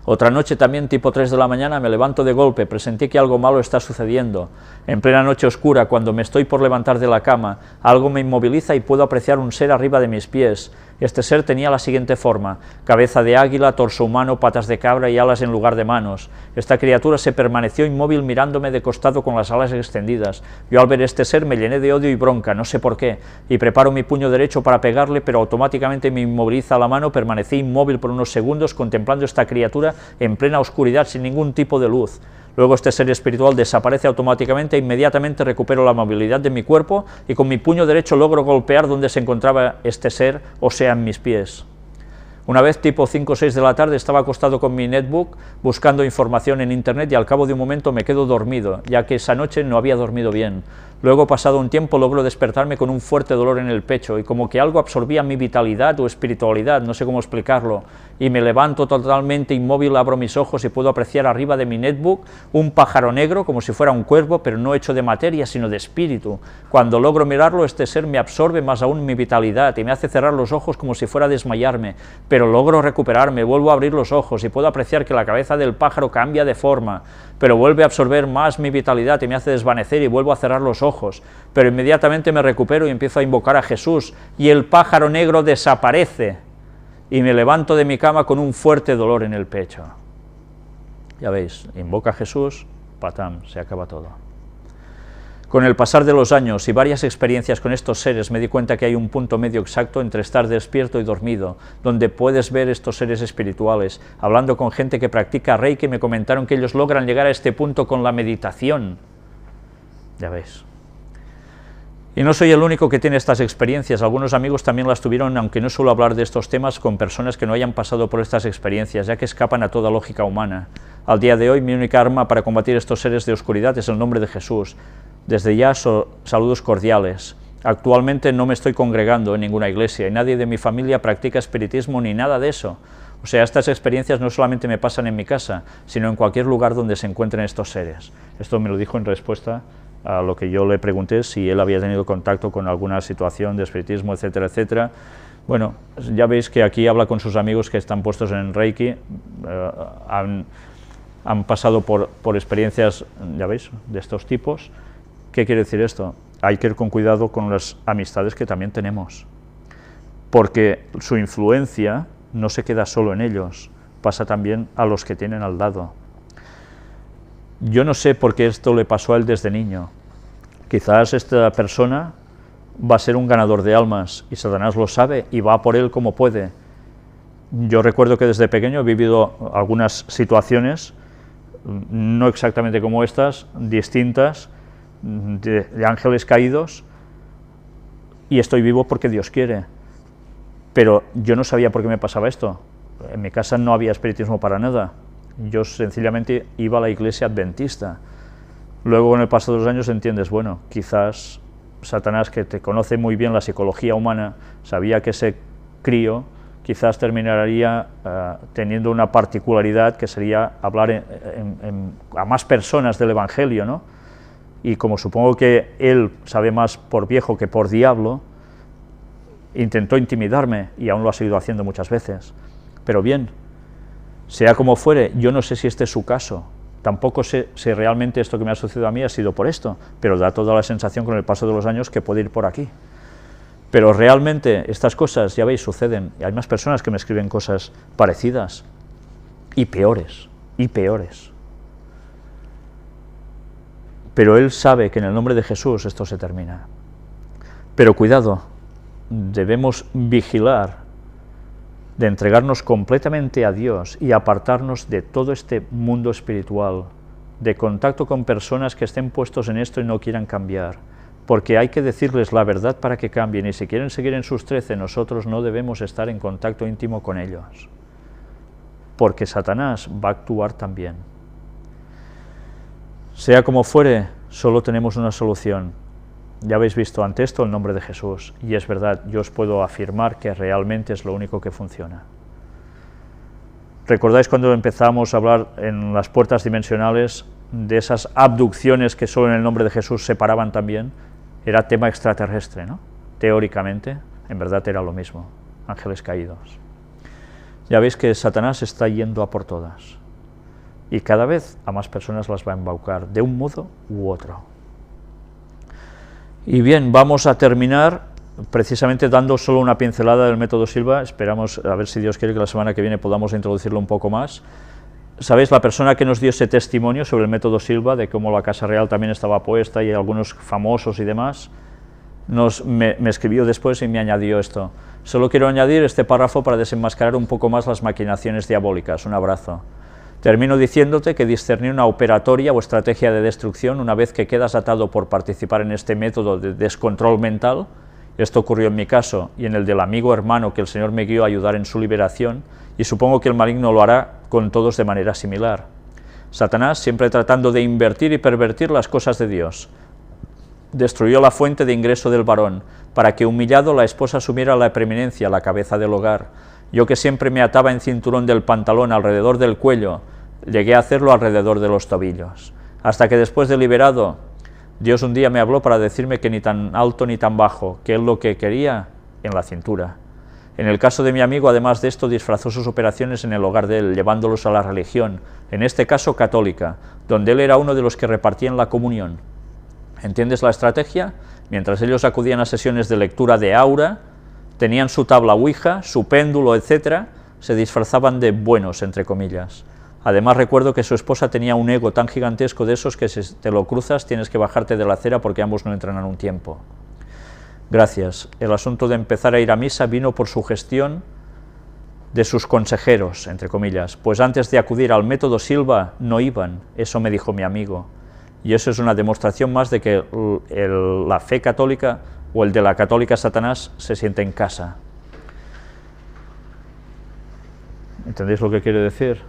Otra noche también tipo 3 de la mañana me levanto de golpe, presentí que algo malo está sucediendo. En plena noche oscura, cuando me estoy por levantar de la cama, algo me inmoviliza y puedo apreciar un ser arriba de mis pies. Este ser tenía la siguiente forma: cabeza de águila, torso humano, patas de cabra y alas en lugar de manos. Esta criatura se permaneció inmóvil mirándome de costado con las alas extendidas. Yo al ver este ser me llené de odio y bronca, no sé por qué, y preparo mi puño derecho para pegarle, pero automáticamente me inmoviliza la mano. Permanecí inmóvil por unos segundos contemplando esta criatura en plena oscuridad sin ningún tipo de luz. Luego este ser espiritual desaparece automáticamente e inmediatamente recupero la movilidad de mi cuerpo y con mi puño derecho logro golpear donde se encontraba este ser, o sea, en mis pies. Una vez, tipo 5 o 6 de la tarde, estaba acostado con mi netbook buscando información en internet y al cabo de un momento me quedo dormido, ya que esa noche no había dormido bien. Luego, pasado un tiempo, logro despertarme con un fuerte dolor en el pecho y como que algo absorbía mi vitalidad o espiritualidad, no sé cómo explicarlo, y me levanto totalmente inmóvil, abro mis ojos y puedo apreciar arriba de mi netbook un pájaro negro como si fuera un cuervo, pero no hecho de materia sino de espíritu. Cuando logro mirarlo, este ser me absorbe más aún mi vitalidad y me hace cerrar los ojos como si fuera a desmayarme, pero logro recuperarme, vuelvo a abrir los ojos y puedo apreciar que la cabeza del pájaro cambia de forma, pero vuelve a absorber más mi vitalidad y me hace desvanecer y vuelvo a cerrar los ojos, pero inmediatamente me recupero y empiezo a invocar a Jesús y el pájaro negro desaparece y me levanto de mi cama con un fuerte dolor en el pecho. Ya veis, invoca a Jesús, patam, se acaba todo. Con el pasar de los años y varias experiencias con estos seres me di cuenta que hay un punto medio exacto entre estar despierto y dormido, donde puedes ver estos seres espirituales. Hablando con gente que practica Reiki me comentaron que ellos logran llegar a este punto con la meditación. Ya veis. Y no soy el único que tiene estas experiencias, algunos amigos también las tuvieron, aunque no suelo hablar de estos temas con personas que no hayan pasado por estas experiencias, ya que escapan a toda lógica humana. Al día de hoy mi única arma para combatir estos seres de oscuridad es el nombre de Jesús. Desde ya saludos cordiales. Actualmente no me estoy congregando en ninguna iglesia y nadie de mi familia practica espiritismo ni nada de eso. O sea, estas experiencias no solamente me pasan en mi casa, sino en cualquier lugar donde se encuentren estos seres. Esto me lo dijo en respuesta a lo que yo le pregunté, si él había tenido contacto con alguna situación de espiritismo, etcétera, etcétera. Bueno, ya veis que aquí habla con sus amigos que están puestos en Reiki, han pasado por experiencias, ya veis, de estos tipos. ¿Qué quiere decir esto? Hay que ir con cuidado con las amistades que también tenemos, porque su influencia no se queda solo en ellos, pasa también a los que tienen al lado. Yo no sé por qué esto le pasó a él desde niño. Quizás esta persona va a ser un ganador de almas y Satanás lo sabe y va por él como puede. Yo recuerdo que desde pequeño he vivido algunas situaciones, no exactamente como estas, distintas, de ángeles caídos, y estoy vivo porque Dios quiere. Pero yo no sabía por qué me pasaba esto. En mi casa no había espiritismo para nada. Yo sencillamente iba a la iglesia adventista. Luego, con el paso de los años, entiendes, bueno, quizás Satanás, que te conoce muy bien la psicología humana, sabía que ese crío quizás terminaría teniendo una particularidad que sería hablar a más personas del Evangelio, ¿no? Y como supongo que él sabe más por viejo que por diablo, intentó intimidarme y aún lo ha seguido haciendo muchas veces. Pero bien, sea como fuere, yo no sé si este es su caso, tampoco sé si realmente esto que me ha sucedido a mí ha sido por esto, pero da toda la sensación con el paso de los años que puede ir por aquí. Pero realmente estas cosas, ya veis, suceden, y hay más personas que me escriben cosas parecidas, y peores, y peores. Pero él sabe que en el nombre de Jesús esto se termina. Pero cuidado, debemos vigilar de entregarnos completamente a Dios y apartarnos de todo este mundo espiritual, de contacto con personas que estén puestos en esto y no quieran cambiar, porque hay que decirles la verdad para que cambien, y si quieren seguir en sus 13, nosotros no debemos estar en contacto íntimo con ellos, porque Satanás va a actuar también. Sea como fuere, solo tenemos una solución. Ya habéis visto ante esto el nombre de Jesús, y es verdad, yo os puedo afirmar que realmente es lo único que funciona. ¿Recordáis cuando empezamos a hablar en las puertas dimensionales de esas abducciones que solo en el nombre de Jesús se paraban también? Era tema extraterrestre, ¿no? Teóricamente, en verdad era lo mismo, ángeles caídos. Ya veis que Satanás está yendo a por todas, y cada vez a más personas las va a embaucar, de un modo u otro. Y bien, vamos a terminar precisamente dando solo una pincelada del método Silva, esperamos, a ver si Dios quiere que la semana que viene podamos introducirlo un poco más. ¿Sabéis? La persona que nos dio ese testimonio sobre el método Silva, de cómo la Casa Real también estaba puesta y algunos famosos y demás, me escribió después y me añadió esto. Solo quiero añadir este párrafo para desenmascarar un poco más las maquinaciones diabólicas. Un abrazo. Termino diciéndote que discernir una operatoria o estrategia de destrucción una vez que quedas atado por participar en este método de descontrol mental. Esto ocurrió en mi caso y en el del amigo hermano que el Señor me guió a ayudar en su liberación, y supongo que el maligno lo hará con todos de manera similar. Satanás, siempre tratando de invertir y pervertir las cosas de Dios, destruyó la fuente de ingreso del varón, para que humillado la esposa asumiera la preeminencia, la cabeza del hogar. Yo que siempre me ataba en cinturón del pantalón alrededor del cuello, llegué a hacerlo alrededor de los tobillos, hasta que después de liberado, Dios un día me habló para decirme que ni tan alto ni tan bajo, que Él lo que quería en la cintura. En el caso de mi amigo, además de esto, disfrazó sus operaciones en el hogar de él, llevándolos a la religión, en este caso católica, donde él era uno de los que repartían la comunión. ¿Entiendes la estrategia? Mientras ellos acudían a sesiones de lectura de aura, tenían su tabla ouija, su péndulo, etc., se disfrazaban de buenos, entre comillas. Además recuerdo que su esposa tenía un ego tan gigantesco de esos que si te lo cruzas tienes que bajarte de la acera porque ambos no entran en un tiempo. Gracias. El asunto de empezar a ir a misa vino por sugestión de sus consejeros, entre comillas, pues antes de acudir al método Silva no iban, eso me dijo mi amigo. Y eso es una demostración más de que la fe católica o el de la católica Satanás se siente en casa. ¿Entendéis lo que quiere decir?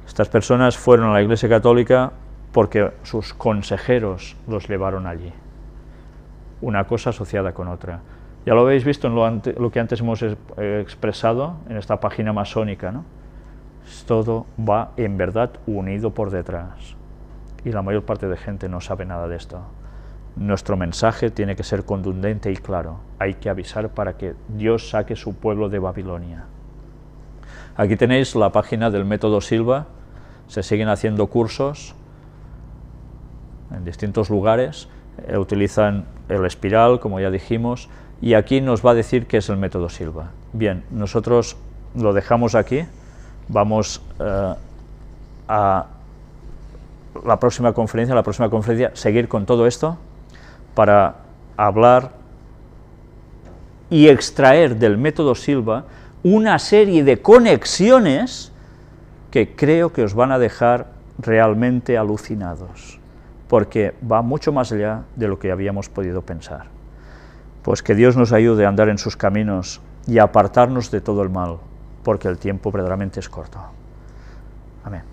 Estas personas fueron a la Iglesia Católica porque sus consejeros los llevaron allí. Una cosa asociada con otra. Ya lo habéis visto en lo que antes hemos expresado en esta página masónica, ¿no? Todo va en verdad unido por detrás. Y la mayor parte de gente no sabe nada de esto. Nuestro mensaje tiene que ser contundente y claro. Hay que avisar para que Dios saque su pueblo de Babilonia. Aquí tenéis la página del método Silva. Se siguen haciendo cursos en distintos lugares. Utilizan el espiral, como ya dijimos, y aquí nos va a decir qué es el método Silva. Bien, nosotros lo dejamos aquí. Vamos a la próxima conferencia, seguir con todo esto para hablar y extraer del método Silva una serie de conexiones que creo que os van a dejar realmente alucinados, porque va mucho más allá de lo que habíamos podido pensar. Pues que Dios nos ayude a andar en sus caminos y a apartarnos de todo el mal, porque el tiempo verdaderamente es corto. Amén.